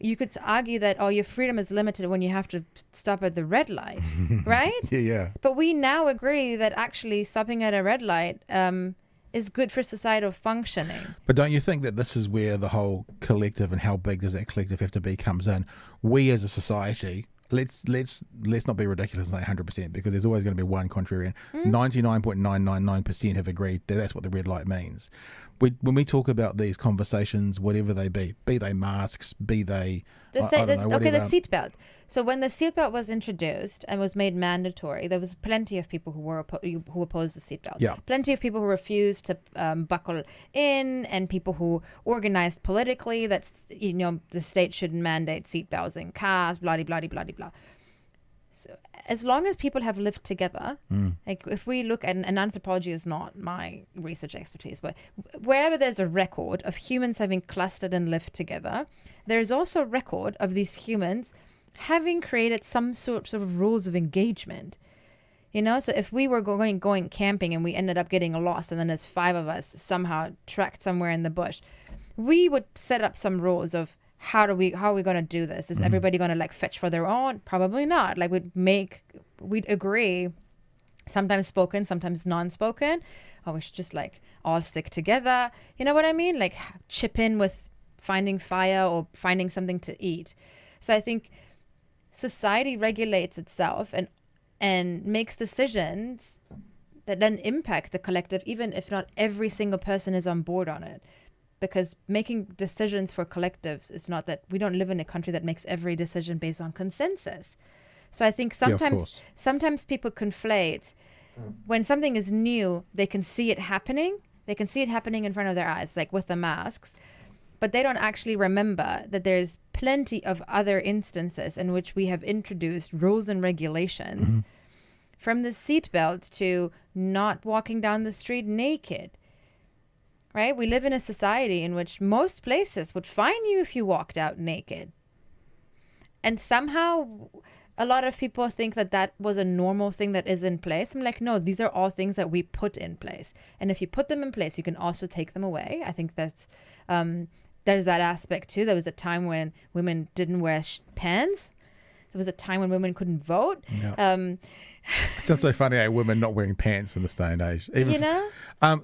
Speaker 1: You could argue that, your freedom is limited when you have to stop at the red light, right?
Speaker 2: Yeah.
Speaker 1: But we now agree that actually stopping at a red light is good for societal functioning.
Speaker 2: But don't you think that this is where the whole collective and how big does that collective have to be comes in? We as a society, let's not be ridiculous and say 100%, because there's always going to be one contrarian. 99.999% have agreed that that's what the red light means. When we talk about these conversations, whatever they be they masks, be they
Speaker 1: the seatbelt. So when the seatbelt was introduced and was made mandatory, there was plenty of people who opposed the seatbelt.
Speaker 2: Yeah.
Speaker 1: Plenty of people who refused to buckle in, and people who organized politically that the state shouldn't mandate seatbelts in cars, blah blah blah blah blah. So as long as people have lived together, like if we look at, and anthropology is not my research expertise, but wherever there's a record of humans having clustered and lived together, there's also a record of these humans having created some sorts of rules of engagement. So if we were going camping and we ended up getting lost, and then there's 5 of us somehow tracked somewhere in the bush, we would set up some rules of how are we going to do this? Is everybody going to fetch for their own? Probably not. We'd agree, sometimes spoken, sometimes non-spoken. We should just all stick together. You know what I mean? Chip in with finding fire or finding something to eat. So I think society regulates itself and makes decisions that then impact the collective, even if not every single person is on board on it. Because making decisions for collectives is not that we don't live in a country that makes every decision based on consensus. So I think sometimes people conflate when something is new, they can see it happening. They can see it happening in front of their eyes, like with the masks, but they don't actually remember that there's plenty of other instances in which we have introduced rules and regulations, from the seatbelt to not walking down the street naked. Right? We live in a society in which most places would fine you if you walked out naked. And somehow a lot of people think that was a normal thing that is in place. I'm like, no, these are all things that we put in place. And if you put them in place, you can also take them away. I think that's, there's that aspect too. There was a time when women didn't wear pants. There was a time when women couldn't vote.
Speaker 2: Yeah. It sounds so funny, women not wearing pants in this day and age.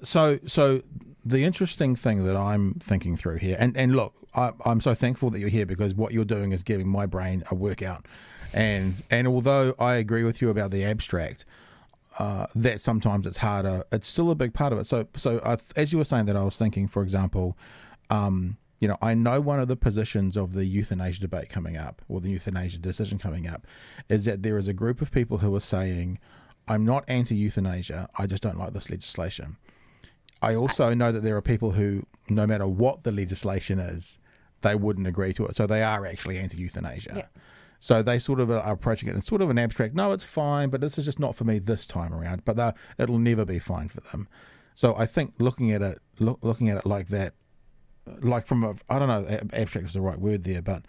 Speaker 2: So the interesting thing that I'm thinking through here, and look, I'm so thankful that you're here, because what you're doing is giving my brain a workout. And although I agree with you about the abstract, that sometimes it's harder, it's still a big part of it. So as you were saying that, I was thinking, for example, I know one of the positions of the euthanasia debate coming up, or the euthanasia decision coming up, is that there is a group of people who are saying, I'm not anti-euthanasia, I just don't like this legislation. I also know that there are people who, no matter what the legislation is, they wouldn't agree to it. So they are actually anti-euthanasia. Yeah. So they sort of are approaching it in sort of an abstract, no, it's fine, but this is just not for me this time around. But it'll never be fine for them. So I think looking at it like that, like from I don't know, abstract is the right word there, but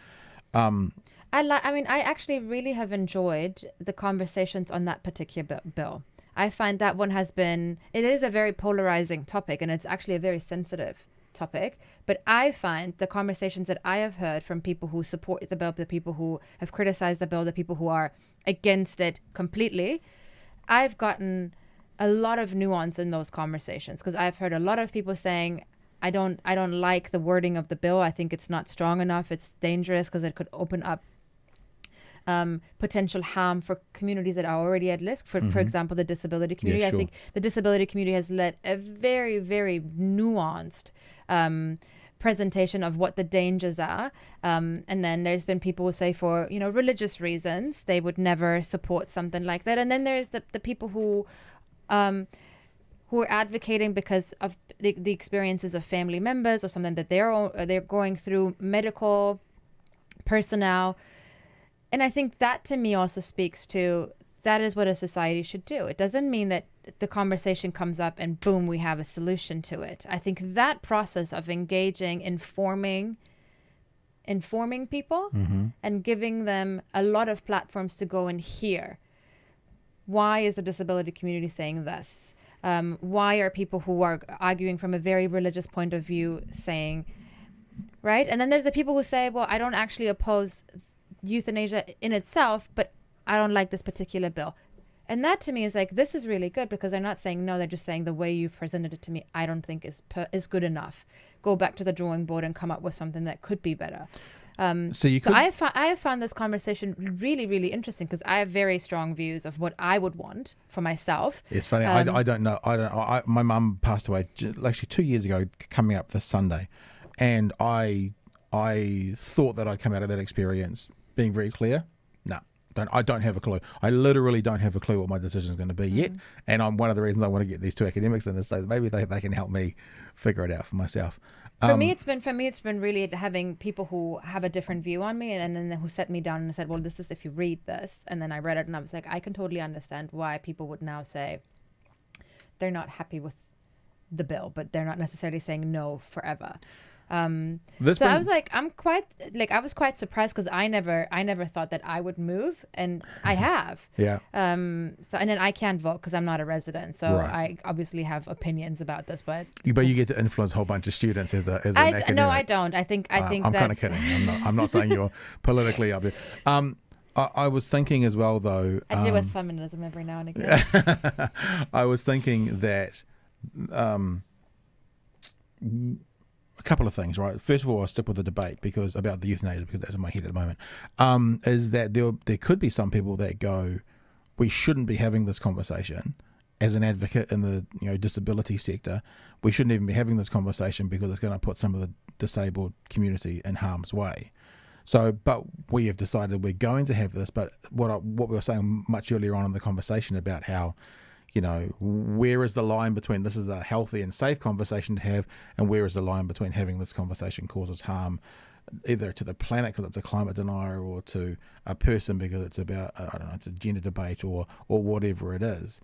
Speaker 1: I actually really have enjoyed the conversations on that particular bill. I find that one it is a very polarizing topic, and it's actually a very sensitive topic. But I find the conversations that I have heard from people who support the bill, the people who have criticized the bill, the people who are against it completely, I've gotten a lot of nuance in those conversations, because I've heard a lot of people saying, I don't like the wording of the bill. I think it's not strong enough. It's dangerous because it could open up potential harm for communities that are already at risk. For example, the disability community. Yeah, sure. I think the disability community has led a very, very nuanced presentation of what the dangers are. And then there's been people who say for, religious reasons, they would never support something like that. And then there's the people who are advocating because of the experiences of family members or something that they're going through, medical personnel. And I think that to me also speaks to that is what a society should do. It doesn't mean that the conversation comes up and boom, we have a solution to it. I think that process of engaging, informing people and giving them a lot of platforms to go and hear. Why is the disability community saying this? Why are people who are arguing from a very religious point of view saying, right? And then there's the people who say, well, I don't actually oppose euthanasia in itself, but I don't like this particular bill. And that to me is like, this is really good, because they're not saying no, they're just saying the way you've presented it to me, I don't think is good enough. Go back to the drawing board and come up with something that could be better. I have found this conversation really, really interesting, because I have very strong views of what I would want for myself.
Speaker 2: It's funny. I don't know. My mum passed away actually 2 years ago, coming up this Sunday, and I thought that I'd come out of that experience being very clear. No, I don't have a clue. I literally don't have a clue what my decision is going to be yet. And one of the reasons I want to get these two academics in is so that maybe they can help me figure it out for myself. For me, it's been really having people who have a different view on me, and then who set me down and said, well, this is if you read this. And then I read it and I was like, I can totally understand why people would now say they're not happy with the bill, but they're not necessarily saying no forever. I was like, I was quite surprised, because I never thought that I would move, and I have. Yeah.
Speaker 1: And then I can't vote because I'm not a resident, so right. I obviously have opinions about this, but
Speaker 2: you get to influence a whole bunch of students as an academic.
Speaker 1: No, I don't. I think
Speaker 2: I'm kind of kidding. I'm not saying you're politically up here. I was thinking as well, though.
Speaker 1: I do with feminism every now and again.
Speaker 2: I was thinking that. A couple of things, right? First of all, I'll stick with the debate about the euthanasia, because that's in my head at the moment. Is that there could be some people that go, we shouldn't be having this conversation. As an advocate in the disability sector, we shouldn't even be having this conversation because it's going to put some of the disabled community in harm's way. So, but we have decided we're going to have this. But what we were saying much earlier on in the conversation about how, where is the line between this is a healthy and safe conversation to have, and where is the line between having this conversation causes harm, either to the planet because it's a climate denier, or to a person because it's about, it's a gender debate or whatever it is.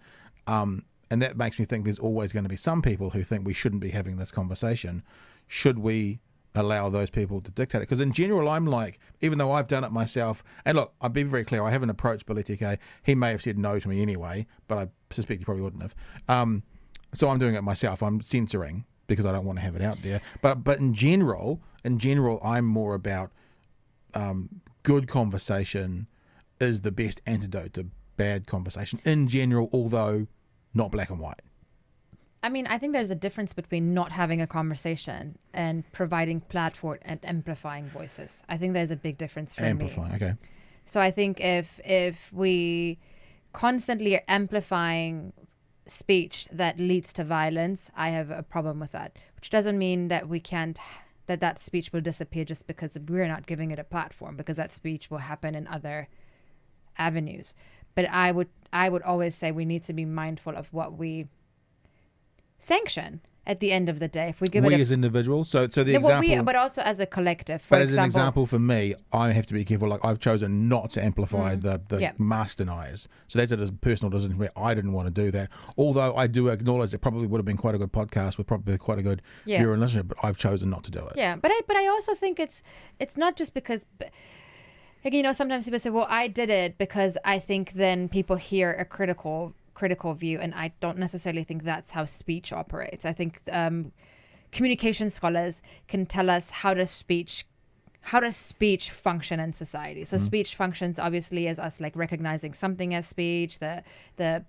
Speaker 2: And that makes me think there's always going to be some people who think we shouldn't be having this conversation. Should we allow those people to dictate it? Because in general, I'm like, even though I've done it myself, and look, I'll be very clear, I haven't approached Billy TK. He may have said no to me anyway, but I suspect he probably wouldn't have. So I'm doing it myself. I'm censoring because I don't want to have it out there. But in general, I'm more about good conversation is the best antidote to bad conversation in general, although not black and white.
Speaker 1: I mean, I think there's a difference between not having a conversation and providing platform and amplifying voices. I think there's a big difference for
Speaker 2: amplifying,
Speaker 1: me.
Speaker 2: Okay.
Speaker 1: So I think if we constantly are amplifying speech that leads to violence, I have a problem with that. Which doesn't mean that we can't, that speech will disappear just because we're not giving it a platform, because that speech will happen in other avenues. But I would always say we need to be mindful of what we sanction at the end of the day. If we give it
Speaker 2: as individuals, so the example,
Speaker 1: but also as a collective.
Speaker 2: But as an example for me, I have to be careful. Like, I've chosen not to amplify the mask deniers. So that's a personal decision for me. I didn't want to do that. Although I do acknowledge it probably would have been quite a good podcast with probably quite a good viewer and listener, but I've chosen not to do it. Yeah,
Speaker 1: but I also think it's not just because. Like, sometimes people say, well, I did it because I think then people hear a critical view, and I don't necessarily think that's how speech operates. I think communication scholars can tell us how does speech function in society. So speech functions obviously as us like recognizing something as speech, the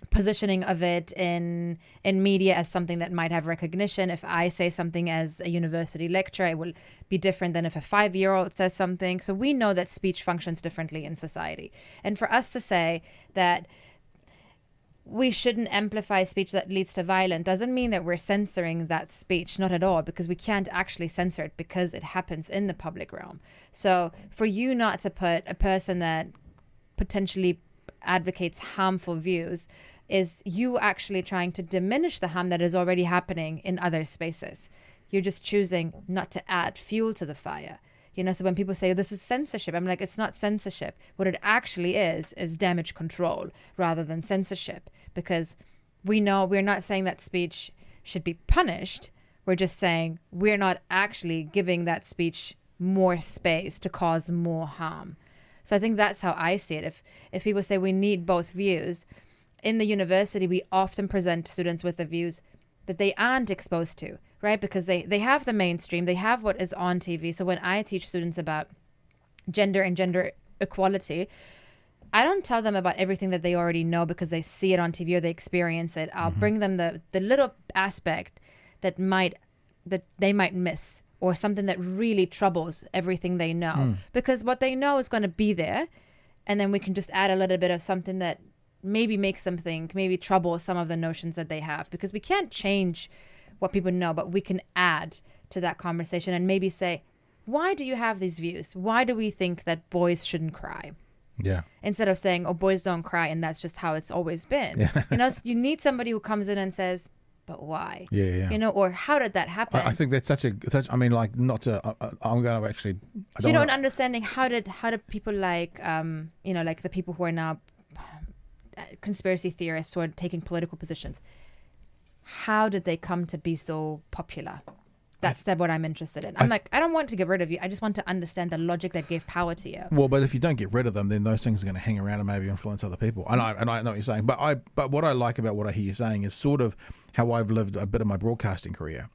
Speaker 1: positioning of it in media as something that might have recognition. If I say something as a university lecturer, it will be different than if a 5-year-old says something. So we know that speech functions differently in society. And for us to say that we shouldn't amplify speech that leads to violence doesn't mean that we're censoring that speech, not at all, because we can't actually censor it because it happens in the public realm. So for you not to put a person that potentially advocates harmful views is you actually trying to diminish the harm that is already happening in other spaces. You're just choosing not to add fuel to the fire. So when people say this is censorship, I'm like, it's not censorship. What it actually is damage control rather than censorship, because we know we're not saying that speech should be punished. We're just saying we're not actually giving that speech more space to cause more harm. So I think that's how I see it. If people say we need both views, in the university, we often present students with the views that they aren't exposed to, right? Because they have the mainstream, they have what is on TV. So when I teach students about gender and gender equality, I don't tell them about everything that they already know because they see it on TV or they experience it. I'll bring them the little aspect that they might miss, or something that really troubles everything they know. Because what they know is going to be there, and then we can just add a little bit of something that maybe makes them think, maybe trouble some of the notions that they have, because we can't change what people know, but we can add to that conversation and maybe say, why do you have these views? Why do we think that boys shouldn't cry?
Speaker 2: Yeah.
Speaker 1: Instead of saying, oh, boys don't cry and that's just how it's always been.
Speaker 2: Yeah.
Speaker 1: You need somebody who comes in and says, but why?
Speaker 2: Yeah.
Speaker 1: Or how did that happen?
Speaker 2: I think that's I mean, like, not to, I'm going to actually,
Speaker 1: understanding how did people like, like the people who are now conspiracy theorists who are taking political positions, how did they come to be so popular? That's what I'm interested in. I don't want to get rid of you. I just want to understand the logic that gave power to you.
Speaker 2: Well, but if you don't get rid of them, then those things are going to hang around and maybe influence other people. And I know what you're saying. But what I like about what I hear you saying is sort of how I've lived a bit of my broadcasting career.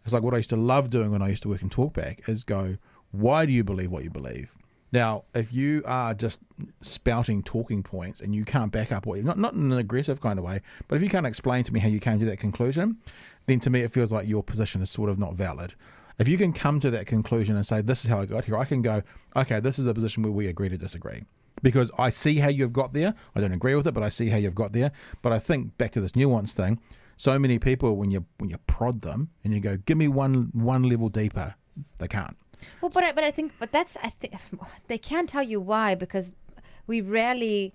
Speaker 2: It's like what I used to love doing when I used to work in Talkback is go, why do you believe what you believe? Now, if you are just spouting talking points and you can't back up what you're not in an aggressive kind of way, but if you can't explain to me how you came to that conclusion, then to me it feels like your position is sort of not valid. If you can come to that conclusion and say, this is how I got here, I can go, okay, this is a position where we agree to disagree. Because I see how you've got there. I don't agree with it, but I see how you've got there. But I think back to this nuance thing, so many people, when you prod them and you go, give me one level deeper, they can't.
Speaker 1: Well, I think they can't tell you why, because we rarely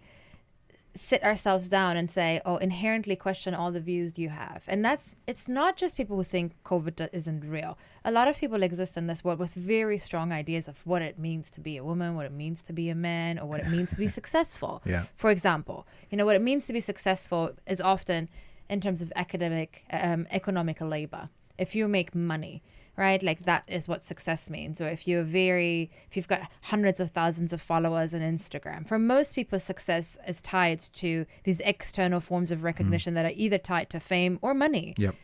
Speaker 1: sit ourselves down and say, oh, inherently question all the views you have. And it's not just people who think COVID isn't real. A lot of people exist in this world with very strong ideas of what it means to be a woman, what it means to be a man, or what it means to be successful.
Speaker 2: Yeah.
Speaker 1: For example, what it means to be successful is often in terms of economic labor. If you make money, right? Like that is what success means. Or if you've got hundreds of thousands of followers on Instagram. For most people, success is tied to these external forms of recognition that are either tied to fame or money.
Speaker 2: Yep.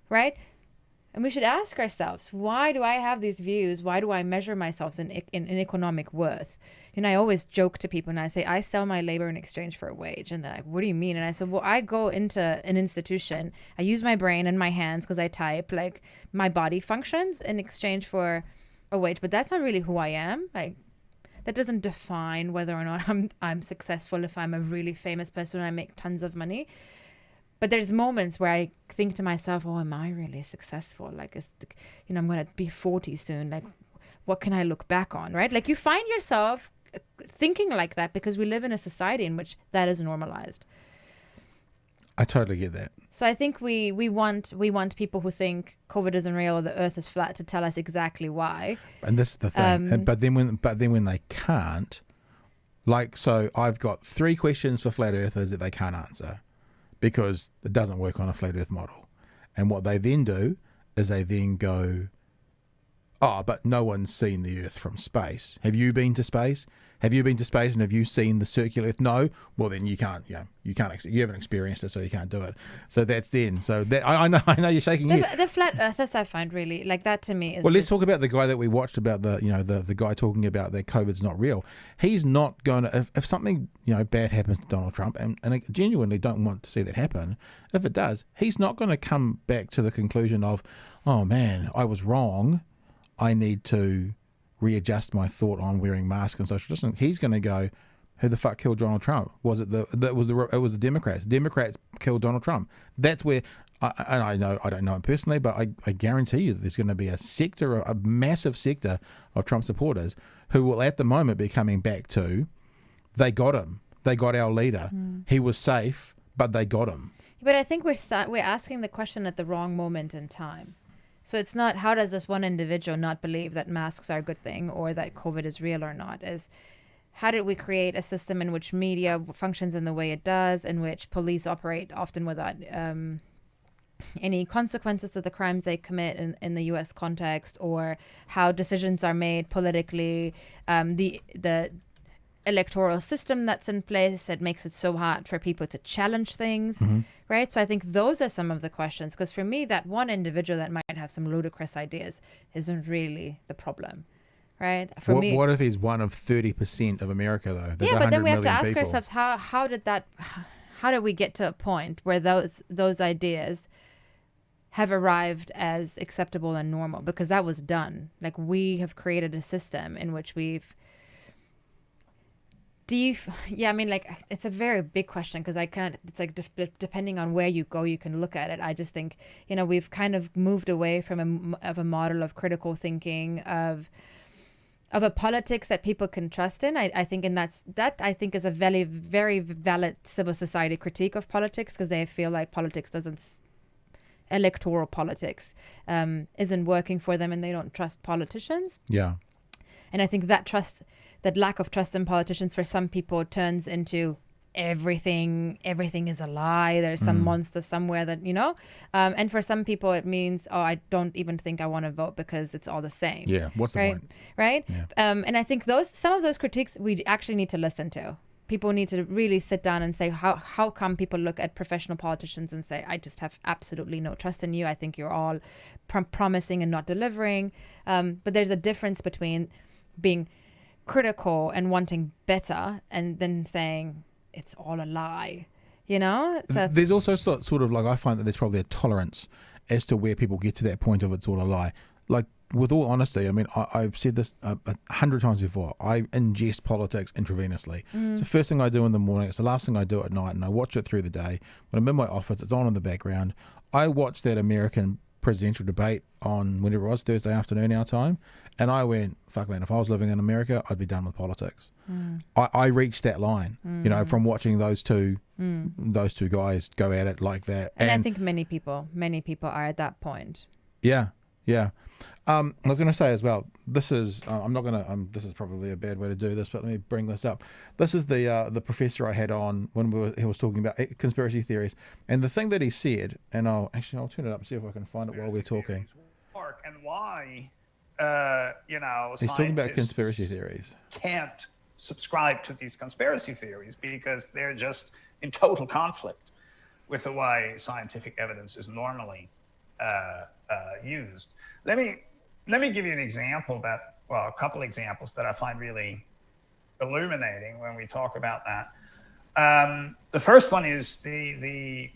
Speaker 1: Right? And we should ask ourselves, why do I have these views? Why do I measure myself in economic worth? I always joke to people and I say, I sell my labor in exchange for a wage. And they're like, what do you mean? And I said, well, I go into an institution, I use my brain and my hands because I type, like my body functions in exchange for a wage. But that's not really who I am. Like that doesn't define whether or not I'm successful if I'm a really famous person and I make tons of money. But there's moments where I think to myself, oh, am I really successful? Like, I'm going to be 40 soon. Like, what can I look back on, right? Like you find yourself thinking like that because we live in a society in which that is normalized.
Speaker 2: I totally get that.
Speaker 1: So I think we want people who think COVID isn't real or the earth is flat to tell us exactly why. And this is the thing.
Speaker 2: But then when they can't, like, so I've got 3 questions for flat earthers that they can't answer because it doesn't work on a flat earth model. And what they then do is they then go, oh, but no one's seen the Earth from space. Have you been to space? Have you been to space and have you seen the circular Earth? No. Well, then you can't. You haven't experienced it, so you can't do it. So that's then. So that I know you're shaking your head.
Speaker 1: The flat earthers I find really like that to me is.
Speaker 2: Well, let's talk about the guy that we watched about the guy talking about that COVID's not real. He's not going to if something bad happens to Donald Trump, and I genuinely don't want to see that happen. If it does, he's not going to come back to the conclusion of, oh man, I was wrong. I need to readjust my thought on wearing masks and social distancing. He's going to go, who the fuck killed Donald Trump? Was it it was the Democrats? Democrats killed Donald Trump. That's where I don't know him personally, but I guarantee you that there's going to be a massive sector of Trump supporters who will at the moment be coming back to, they got him. They got our leader. He was safe, but they got him.
Speaker 1: But I think we're asking the question at the wrong moment in time. So it's not how does this one individual not believe that masks are a good thing or that COVID is real or not. Is how did we create a system in which media functions in the way it does, in which police operate often without any consequences to the crimes they commit in the U.S. context, or how decisions are made politically, the electoral system that's in place that makes it so hard for people to challenge things, right? So I think those are some of the questions, because for me, that one individual that might have some ludicrous ideas isn't really the problem, right? For me,
Speaker 2: what if he's one of 30% of America, though? There's
Speaker 1: yeah, but then we have to
Speaker 2: 100 million
Speaker 1: ask
Speaker 2: people.
Speaker 1: ourselves, how did we get to a point where those ideas have arrived as acceptable and normal? Because that was done. Like, we have created a system in which we've I mean, like, it's a very big question, because it's like depending on where you go, you can look at it. I just think, we've kind of moved away from a model of critical thinking, of a politics that people can trust in. I think, and that I think is a very, very valid civil society critique of politics, because they feel like electoral politics isn't working for them, and they don't trust politicians.
Speaker 2: Yeah.
Speaker 1: And I think that lack of trust in politicians for some people turns into everything is a lie. There's some monster somewhere that, and for some people it means, I don't even think I want to vote because it's all the same.
Speaker 2: Yeah. What's the point?
Speaker 1: Right.
Speaker 2: Yeah.
Speaker 1: And I think some of those critiques we actually need to listen to. People need to really sit down and say, how come people look at professional politicians and say, I just have absolutely no trust in you. I think you're all promising and not delivering. But there's a difference between being critical and wanting better and then saying it's all a lie, So
Speaker 2: there's also sort of like, I find that there's probably a tolerance as to where people get to that point of it's all a lie. Like, with all honesty, I mean, I've said this 100 times before. I ingest politics intravenously. It's the first thing I do in the morning. It's the last thing I do at night, and I watch it through the day. When I'm in my office, it's on in the background. I watched that American presidential debate on whenever it was, Thursday afternoon our time, and I went, fuck man, if I was living in America, I'd be done with politics. I reached that line, from watching those two guys go at it like that.
Speaker 1: And I think many people are at that point.
Speaker 2: Yeah. I was going to say as well, this is this is probably a bad way to do this, but let me bring this up. This is the professor I had on when he was talking about conspiracy theories, and the thing that he said, and I'll turn it up and see if I can find it while we're talking.
Speaker 5: And why,
Speaker 2: he's talking about conspiracy theories.
Speaker 5: Can't subscribe to these conspiracy theories because they're just in total conflict with the way scientific evidence is normally used. Let me give you an example a couple examples that I find really illuminating when we talk about that. The first one is the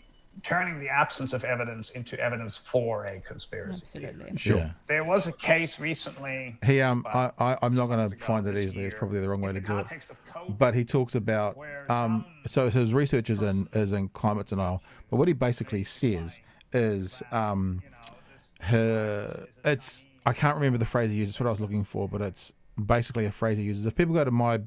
Speaker 5: turning the absence of evidence into evidence for a conspiracy.
Speaker 1: Absolutely.
Speaker 2: Sure.
Speaker 5: Yeah. There was a case recently.
Speaker 2: I'm not going to find it easily. It's probably the wrong way to do it. But he talks about so his research is in climate denial. But what he basically says is I can't remember the phrase he uses. It's what I was looking for, but it's basically a phrase he uses. If people go to not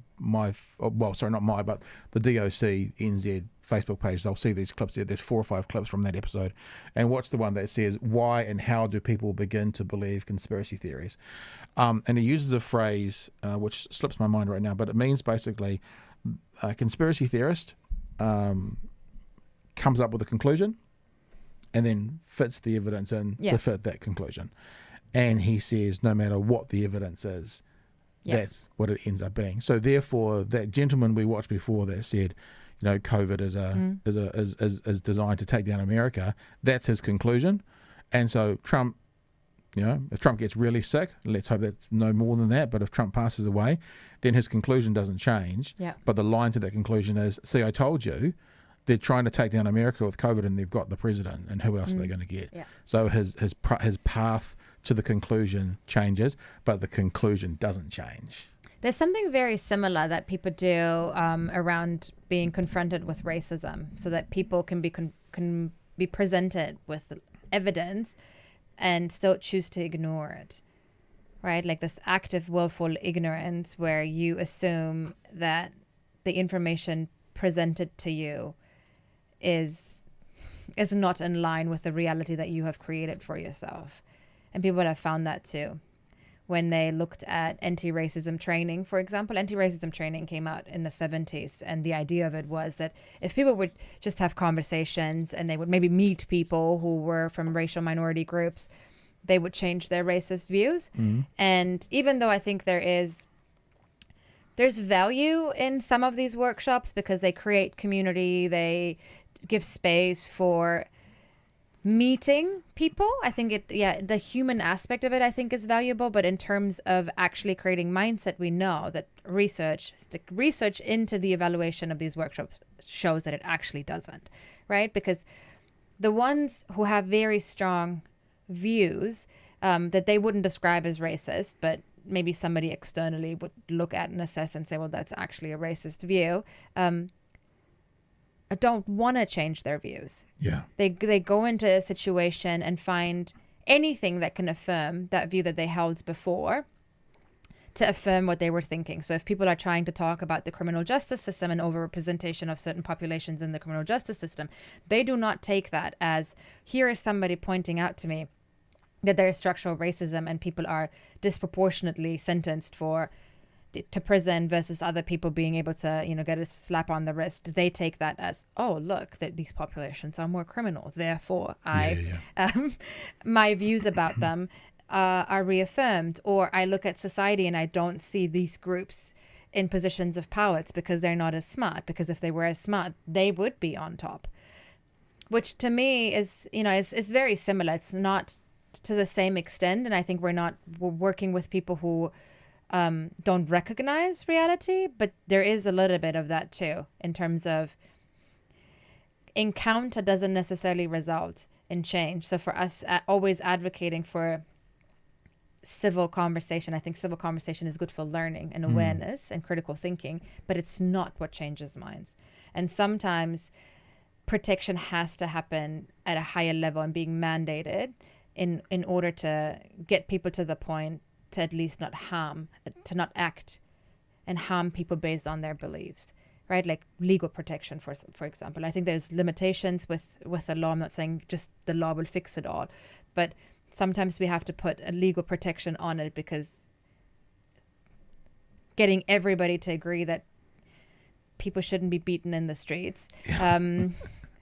Speaker 2: but the DOC NZ Facebook page, they'll see these clips there. There's 4 or 5 clips from that episode, and watch the one that says why and how do people begin to believe conspiracy theories, and he uses a phrase which slips my mind right now, but it means basically a conspiracy theorist comes up with a conclusion and then fits the evidence in to fit that conclusion. And he says no matter what the evidence is, that's what it ends up being. So therefore, that gentleman we watched before that said, COVID is designed to take down America, that's his conclusion. And so Trump, if Trump gets really sick, let's hope that's no more than that, but if Trump passes away, then his conclusion doesn't change. Yeah. But the line to that conclusion is, see, I told you, they're trying to take down America with COVID and they've got the president, and who else are they going to get? Yeah. So his path to the conclusion changes, but the conclusion doesn't change.
Speaker 1: There's something very similar that people do around being confronted with racism, so that people can be presented with evidence and still choose to ignore it, right? Like this active, willful ignorance where you assume that the information presented to you is not in line with the reality that you have created for yourself. And people have found that too. When they looked at anti-racism training, for example, anti-racism training came out in the 70s. And the idea of it was that if people would just have conversations and they would maybe meet people who were from racial minority groups, they would change their racist views. And even though I think there's value in some of these workshops because they create community, they give space for meeting people. I think the human aspect of it, I think, is valuable. But in terms of actually creating mindset, we know that research into the evaluation of these workshops shows that it actually doesn't, right? Because the ones who have very strong views that they wouldn't describe as racist, but maybe somebody externally would look at and assess and say, well, that's actually a racist view, don't want to change their views.
Speaker 2: Yeah.
Speaker 1: They go into a situation and find anything that can affirm that view that they held before to affirm what they were thinking. So if people are trying to talk about the criminal justice system and overrepresentation of certain populations in the criminal justice system, they do not take that as, here is somebody pointing out to me that there is structural racism and people are disproportionately sentenced to prison versus other people being able to, get a slap on the wrist. They take that as, oh, look, that these populations are more criminal. Therefore, my views about them are reaffirmed. Or I look at society and I don't see these groups in positions of power. It's because they're not as smart. Because if they were as smart, they would be on top. Which to me is very similar. It's not to the same extent. And I think we're working with people who don't recognize reality, but there is a little bit of that too, in terms of encounter doesn't necessarily result in change. So for us, always advocating for civil conversation, I think civil conversation is good for learning and awareness and critical thinking, but it's not what changes minds. And sometimes protection has to happen at a higher level and being mandated in order to get people to the point to at least not act and harm people based on their beliefs, right? Like legal protection, for example. I think there's limitations with the law. I'm not saying just the law will fix it all, but sometimes we have to put a legal protection on it because getting everybody to agree that people shouldn't be beaten in the streets.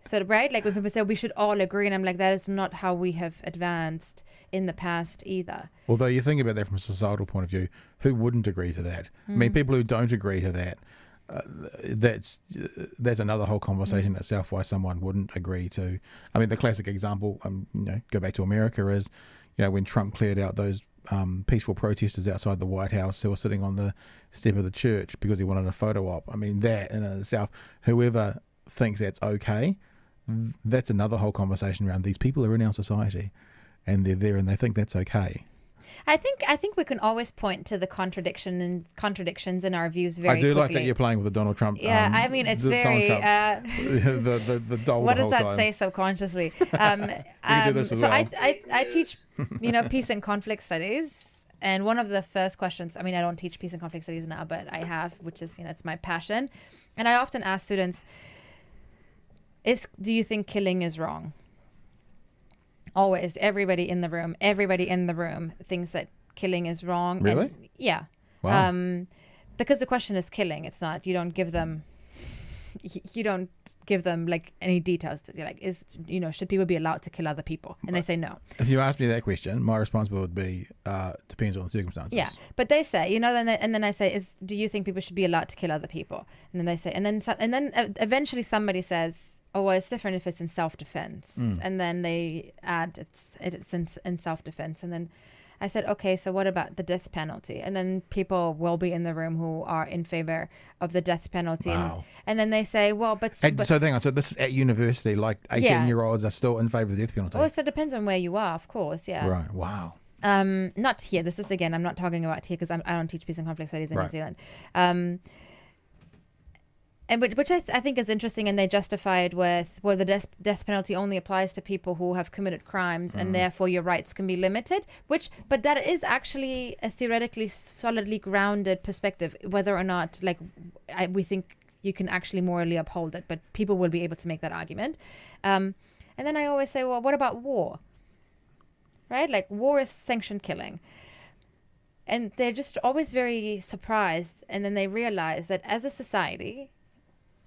Speaker 1: So, right? Like when people say we should all agree, and I'm like, that is not how we have advanced in the past either.
Speaker 2: Although you think about that from a societal point of view, who wouldn't agree to that? I mean, people who don't agree to that, that's another whole conversation itself, why someone wouldn't agree to. I mean, the classic example, go back to America, is, when Trump cleared out those peaceful protesters outside the White House who were sitting on the step of the church because he wanted a photo op. I mean, that in itself, whoever thinks that's okay, that's another whole conversation around these people are in our society and they're there and they think that's okay.
Speaker 1: I think we can always point to the contradictions in our views very quickly.
Speaker 2: Like that you're playing with the Donald Trump.
Speaker 1: Yeah, I mean, it's very...
Speaker 2: the doll
Speaker 1: what
Speaker 2: the
Speaker 1: does that
Speaker 2: time.
Speaker 1: say subconsciously?
Speaker 2: We do this as
Speaker 1: so
Speaker 2: well.
Speaker 1: I teach, peace and conflict studies. And one of the first questions, I don't teach peace and conflict studies now, but I have, which is, it's my passion. And I often ask students, do you think killing is wrong? Always, everybody in the room thinks that killing is wrong.
Speaker 2: Really?
Speaker 1: And, yeah.
Speaker 2: Wow.
Speaker 1: Because the question is killing. It's not, you don't give them like any details. You're like, should people be allowed to kill other people? And they say no.
Speaker 2: If you ask me that question, my response would be, depends on the circumstances.
Speaker 1: Yeah, but they say, then I say, do you think people should be allowed to kill other people? And then they say, and then eventually somebody says, oh, well, it's different if it's in self-defense. And then they add it's in self-defense. And then I said, okay, so what about the death penalty? And then people will be in the room who are in favor of the death penalty.
Speaker 2: Wow.
Speaker 1: And then they say, well, but
Speaker 2: so hang on, so this is at university, like 18-year-olds are still in favor of the death penalty?
Speaker 1: Oh, so it depends on where you are, of course, yeah.
Speaker 2: Right, wow.
Speaker 1: Not here. This is, again, I'm not talking about here because I don't teach peace and conflict studies in New Zealand. And which I think is interesting, and they justify it with, well, the death penalty only applies to people who have committed crimes, and therefore your rights can be limited. But that is actually a theoretically solidly grounded perspective, whether or not we think you can actually morally uphold it. But people will be able to make that argument. And then I always say, well, what about war? right? Like war is sanctioned killing. And they're just always very surprised. And then they realize that as a society,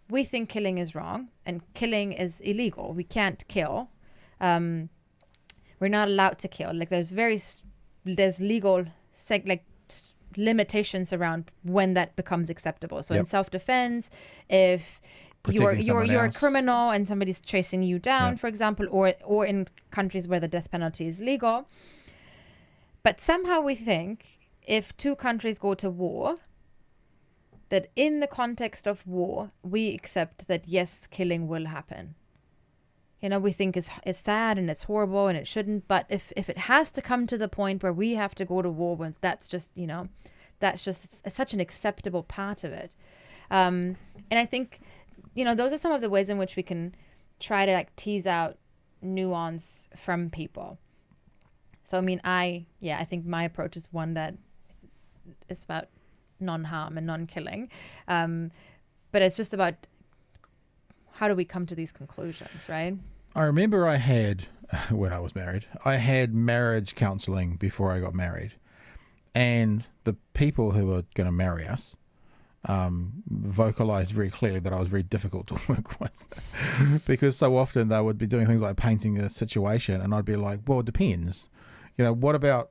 Speaker 1: we think killing is wrong and killing is illegal. We can't kill. We're not allowed to kill. Like there's legal limitations around when that becomes acceptable. So in self-defense, if you're a criminal and somebody's chasing you down, for example, or in countries where the death penalty is legal. But somehow we think if two countries go to war, that in the context of war, we accept that yes, killing will happen. You know, we think it's sad and it's horrible and it shouldn't. But if it has to come to the point where we have to go to war, when that's just such an acceptable part of it. And I think, those are some of the ways in which we can try to like tease out nuance from people. So, I mean, I think my approach is one that is about non-harm and non-killing. But it's just about how do we come to these conclusions, right?
Speaker 2: I remember I had, when I was married, I had marriage counselling before I got married. And the people who were going to marry us vocalised very clearly that I was very difficult to work with. Because so often they would be doing things like painting a situation and I'd be like, well, it depends. What about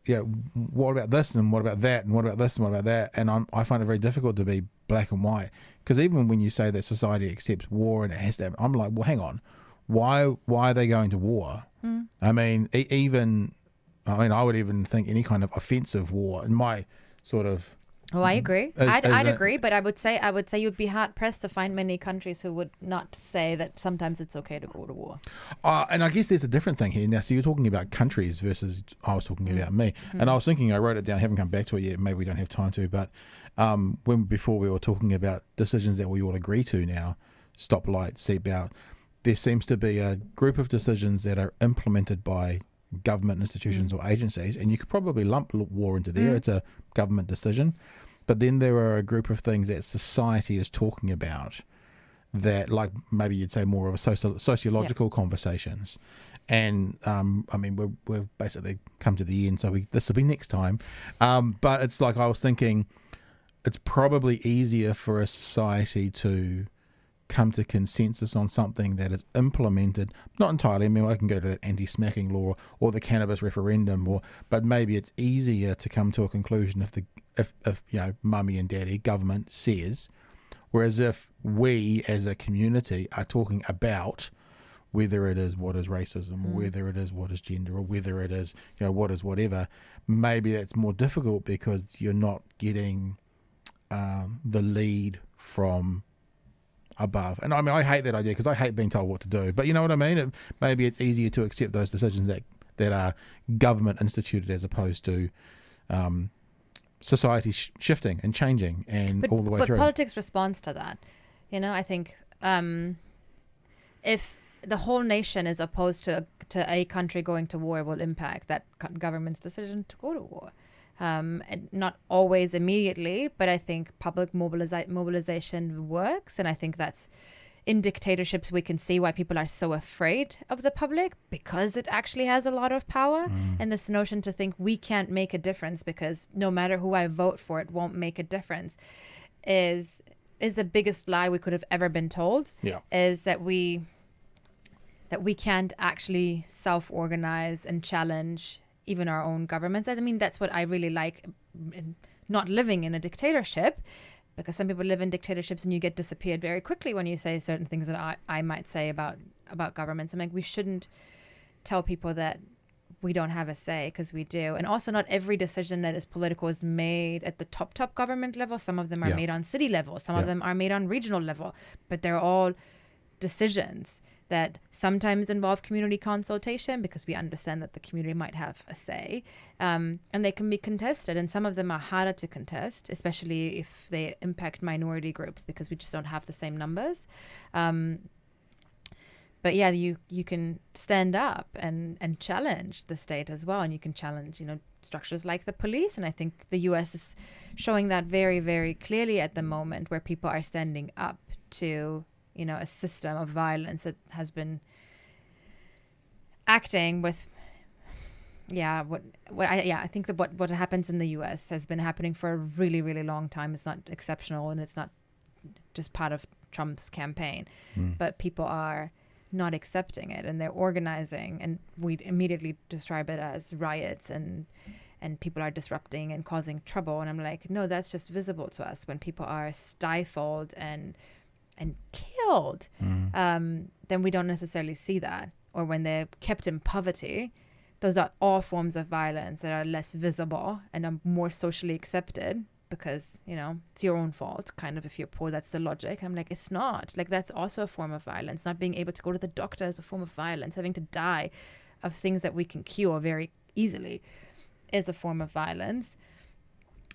Speaker 2: this and what about that and what about this and what about that? And I find it very difficult to be black and white, because even when you say that society accepts war and it has to happen, I'm like, well, hang on, why are they going to war? I mean, I would even think any kind of offensive war in my sort of.
Speaker 1: Oh, I agree. I'd agree, but I would say you'd be hard pressed to find many countries who would not say that sometimes it's okay to go to war.
Speaker 2: And I guess there's a different thing here now. So you're talking about countries versus I was talking about me, and I was thinking, I wrote it down. I haven't come back to it yet. Maybe we don't have time to. But before we were talking about decisions that we all agree to now, stoplight, seatbelt, there seems to be a group of decisions that are implemented by government institutions or agencies, and you could probably lump war into there. It's a government decision. But then there are a group of things that society is talking about that, like maybe you'd say more of a sociological conversations. And I mean, we've basically come to the end, so this will be next time. But it's like I was thinking, it's probably easier for a society to come to consensus on something that is implemented, not entirely. I mean, I can go to that anti-smacking law or the cannabis referendum, but maybe it's easier to come to a conclusion if mummy and daddy, government says, whereas if we as a community are talking about whether it is what is racism or whether it is what is gender or whether it is what is whatever, maybe that's more difficult because you're not getting the lead from above. And I mean, I hate that idea because I hate being told what to do, but you know what I mean? Maybe it's easier to accept those decisions that are government instituted as opposed to society shifting and changing all the way through.
Speaker 1: But politics responds to that. I think if the whole nation is opposed to a country going to war, will impact that government's decision to go to war. And not always immediately, but I think public mobilization works. And I think that's in dictatorships, we can see why people are so afraid of the public, because it actually has a lot of power. And this notion to think we can't make a difference because no matter who I vote for, it won't make a difference is the biggest lie we could have ever been told. Is that we can't actually self-organize and challenge even our own governments. I mean, that's what I really like in not living in a dictatorship, because some people live in dictatorships and you get disappeared very quickly when you say certain things that I might say about governments. I'm like, we shouldn't tell people that we don't have a say, because we do. And also not every decision that is political is made at the top government level. Some of them are made on city level. Some of them are made on regional level, but they're all decisions that sometimes involve community consultation because we understand that the community might have a say, and they can be contested, and some of them are harder to contest, especially if they impact minority groups, because we just don't have the same numbers. But yeah, you can stand up and challenge the state as well, and you can challenge structures like the police, and I think the US is showing that very, very clearly at the moment, where people are standing up to a system of violence that has been acting with I think that what happens in the US has been happening for a really, really long time. It's not exceptional, and it's not just part of Trump's campaign, but people are not accepting it, and they're organizing, and we immediately describe it as riots and people are disrupting and causing trouble. And I'm like, no, that's just visible to us. When people are stifled and killed, then we don't necessarily see that. Or when they're kept in poverty, those are all forms of violence that are less visible and are more socially accepted because, it's your own fault. Kind of, if you're poor, that's the logic. I'm like, it's not. Like, that's also a form of violence. Not being able to go to the doctor is a form of violence. Having to die of things that we can cure very easily is a form of violence.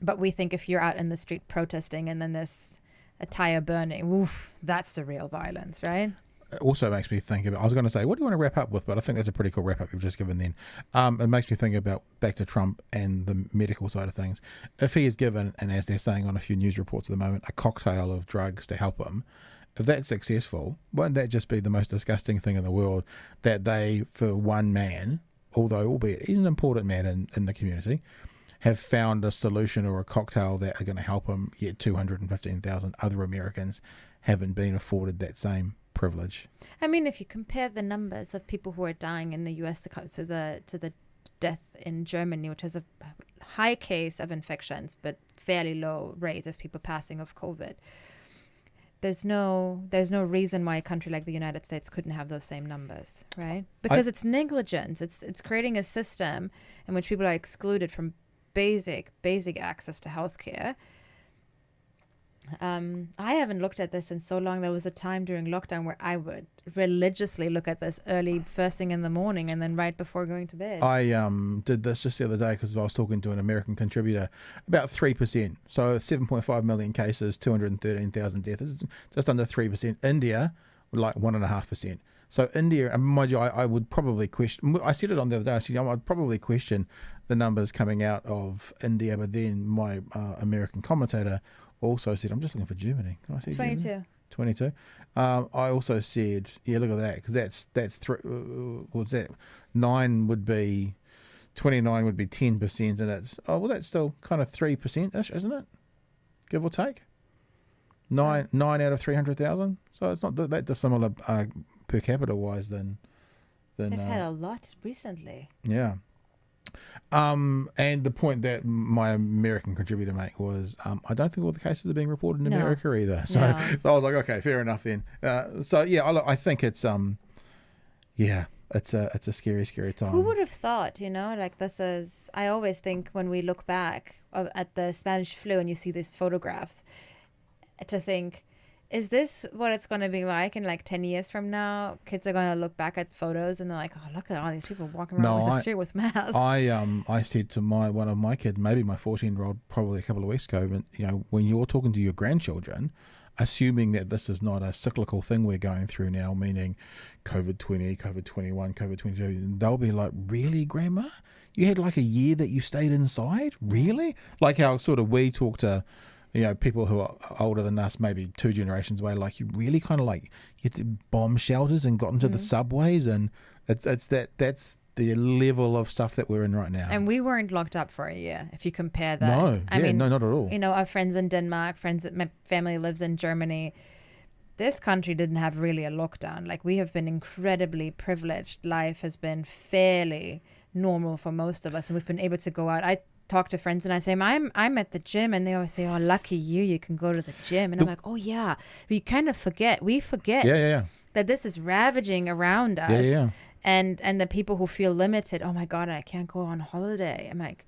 Speaker 1: But we think if you're out in the street protesting and then there's a tire burning, oof, that's the real violence, right?
Speaker 2: It also makes me think about, I was going to say, what do you want to wrap up with? But I think that's a pretty cool wrap up you've just given then. It makes me think about, back to Trump and the medical side of things. If he is given, and as they're saying on a few news reports at the moment, a cocktail of drugs to help him, if that's successful, won't that just be the most disgusting thing in the world, that they, for one man, although albeit he's an important man in the community, have found a solution or a cocktail that are going to help him, yet 215,000 other Americans haven't been afforded that same privilege.
Speaker 1: I mean, if you compare the numbers of people who are dying in the US to the death in Germany, which has a high case of infections but fairly low rate of people passing of COVID, there's no reason why a country like the United States couldn't have those same numbers, right? Because it's negligence. It's creating a system in which people are excluded from basic access to healthcare. I haven't looked at this in so long. There was a time during lockdown where I would religiously look at this first thing in the morning and then right before going to bed.
Speaker 2: I did this just the other day because I was talking to an American contributor. About 3%. So 7.5 million cases, 213,000 deaths. It's just under 3%. India, like 1.5%. So India, and mind you, I would probably question, I said it on the other day, I said I'd probably question the numbers coming out of India, but then my American commentator also said, I'm just looking for Germany. Can I say
Speaker 1: 22.
Speaker 2: Germany? 22. I also said, yeah, look at that, because that's what's that? 9 would be, 29 would be 10%, and that's still kind of 3%-ish, isn't it? Give or take. Nine out of 300,000. So it's not that dissimilar per capita wise than
Speaker 1: they've had a lot recently.
Speaker 2: Yeah. And the point that my American contributor made was, I don't think all the cases are being reported in America either. So, so I was like, okay, fair enough then. So yeah, I think it's it's a scary, scary time.
Speaker 1: Who would have thought, like this is, I always think when we look back at the Spanish flu and you see these photographs, to think, is this what it's going to be like in like 10 years from now? Kids are going to look back at photos and they're like, oh, look at all these people walking around with the street with masks.
Speaker 2: I said to one of my kids, maybe my 14-year-old, probably a couple of weeks ago, but, when you're talking to your grandchildren, assuming that this is not a cyclical thing we're going through now, meaning COVID-20, COVID-21, COVID-22, they'll be like, really, Grandma? You had like a year that you stayed inside? Really? Like how sort of we talk to people who are older than us, maybe 2 generations away, like you really kind of like you had to bomb shelters and got into the subways, and that's the level of stuff that we're in right now.
Speaker 1: And we weren't locked up for a year, if you compare that.
Speaker 2: No, no, not at all.
Speaker 1: Our friends in Denmark, my family lives in Germany. This country didn't have really a lockdown. Like, we have been incredibly privileged. Life has been fairly normal for most of us, and we've been able to go out. I talk to friends and I say, I'm at the gym, and they always say, oh, lucky you can go to the gym. And I'm like, oh yeah, we forget that this is ravaging around us. And the people who feel limited, oh my God, I can't go on holiday. I'm like,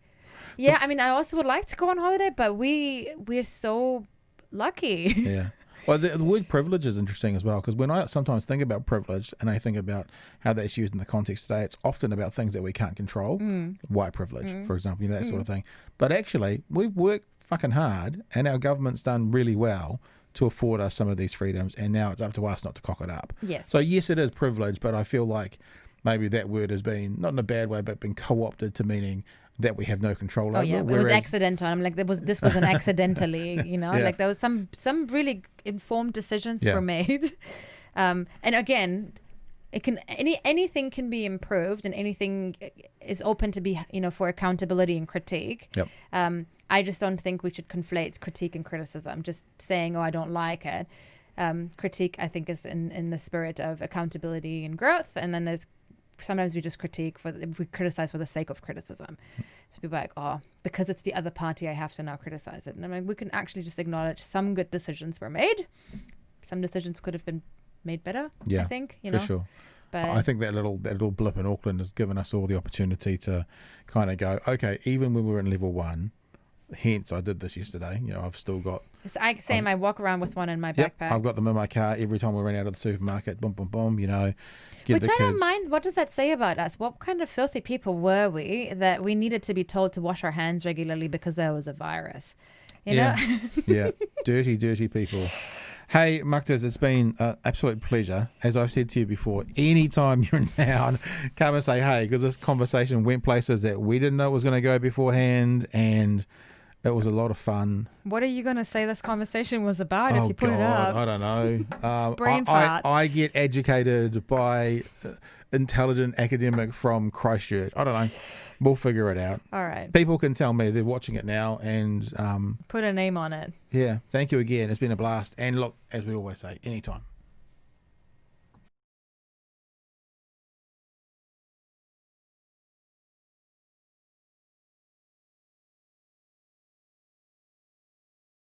Speaker 1: I also would like to go on holiday, but we're so lucky.
Speaker 2: Yeah. Well, the word privilege is interesting as well, because when I sometimes think about privilege and I think about how that's used in the context today, it's often about things that we can't control, white privilege, for example, that sort of thing. But actually, we've worked fucking hard, and our government's done really well to afford us some of these freedoms, and now it's up to us not to cock it up.
Speaker 1: Yes.
Speaker 2: So yes, it is privilege, but I feel like maybe that word has been, not in a bad way, but been co-opted to meaning that we have no control over.
Speaker 1: Oh yeah, it was accidental. I'm like, this wasn't accidentally, like there was some really informed decisions were made. And again, anything can be improved, and anything is open to be, for accountability and critique.
Speaker 2: Yep.
Speaker 1: I just don't think we should conflate critique and criticism. Just saying, I don't like it. Critique, I think, is in the spirit of accountability and growth, and then sometimes we just we criticize for the sake of criticism. So people are like, because it's the other party, I have to now criticize it. And I'm like, we can actually just acknowledge some good decisions were made. Some decisions could have been made better. I think,
Speaker 2: for sure. But I think that little blip in Auckland has given us all the opportunity to kind of go, okay, even when we were in level 1. Hence, I did this yesterday. I've still got.
Speaker 1: I walk around with one in my backpack.
Speaker 2: I've got them in my car every time we run out of the supermarket. Boom, boom, boom. Which I
Speaker 1: don't mind. What does that say about us? What kind of filthy people were we that we needed to be told to wash our hands regularly because there was a virus? You know?
Speaker 2: Yeah, dirty, dirty people. Hey, Mahdis, it's been an absolute pleasure. As I've said to you before, anytime you're in town, come and say hey, because this conversation went places that we didn't know it was going to go beforehand, and it was a lot of fun.
Speaker 1: What are you going to say this conversation was about if you put it up?
Speaker 2: I don't know.
Speaker 1: Brain fart.
Speaker 2: I get educated by intelligent academic from Christchurch. I don't know. We'll figure it out.
Speaker 1: All right.
Speaker 2: People can tell me they're watching it now and...
Speaker 1: put a name on it.
Speaker 2: Yeah. Thank you again. It's been a blast. And look, as we always say, anytime.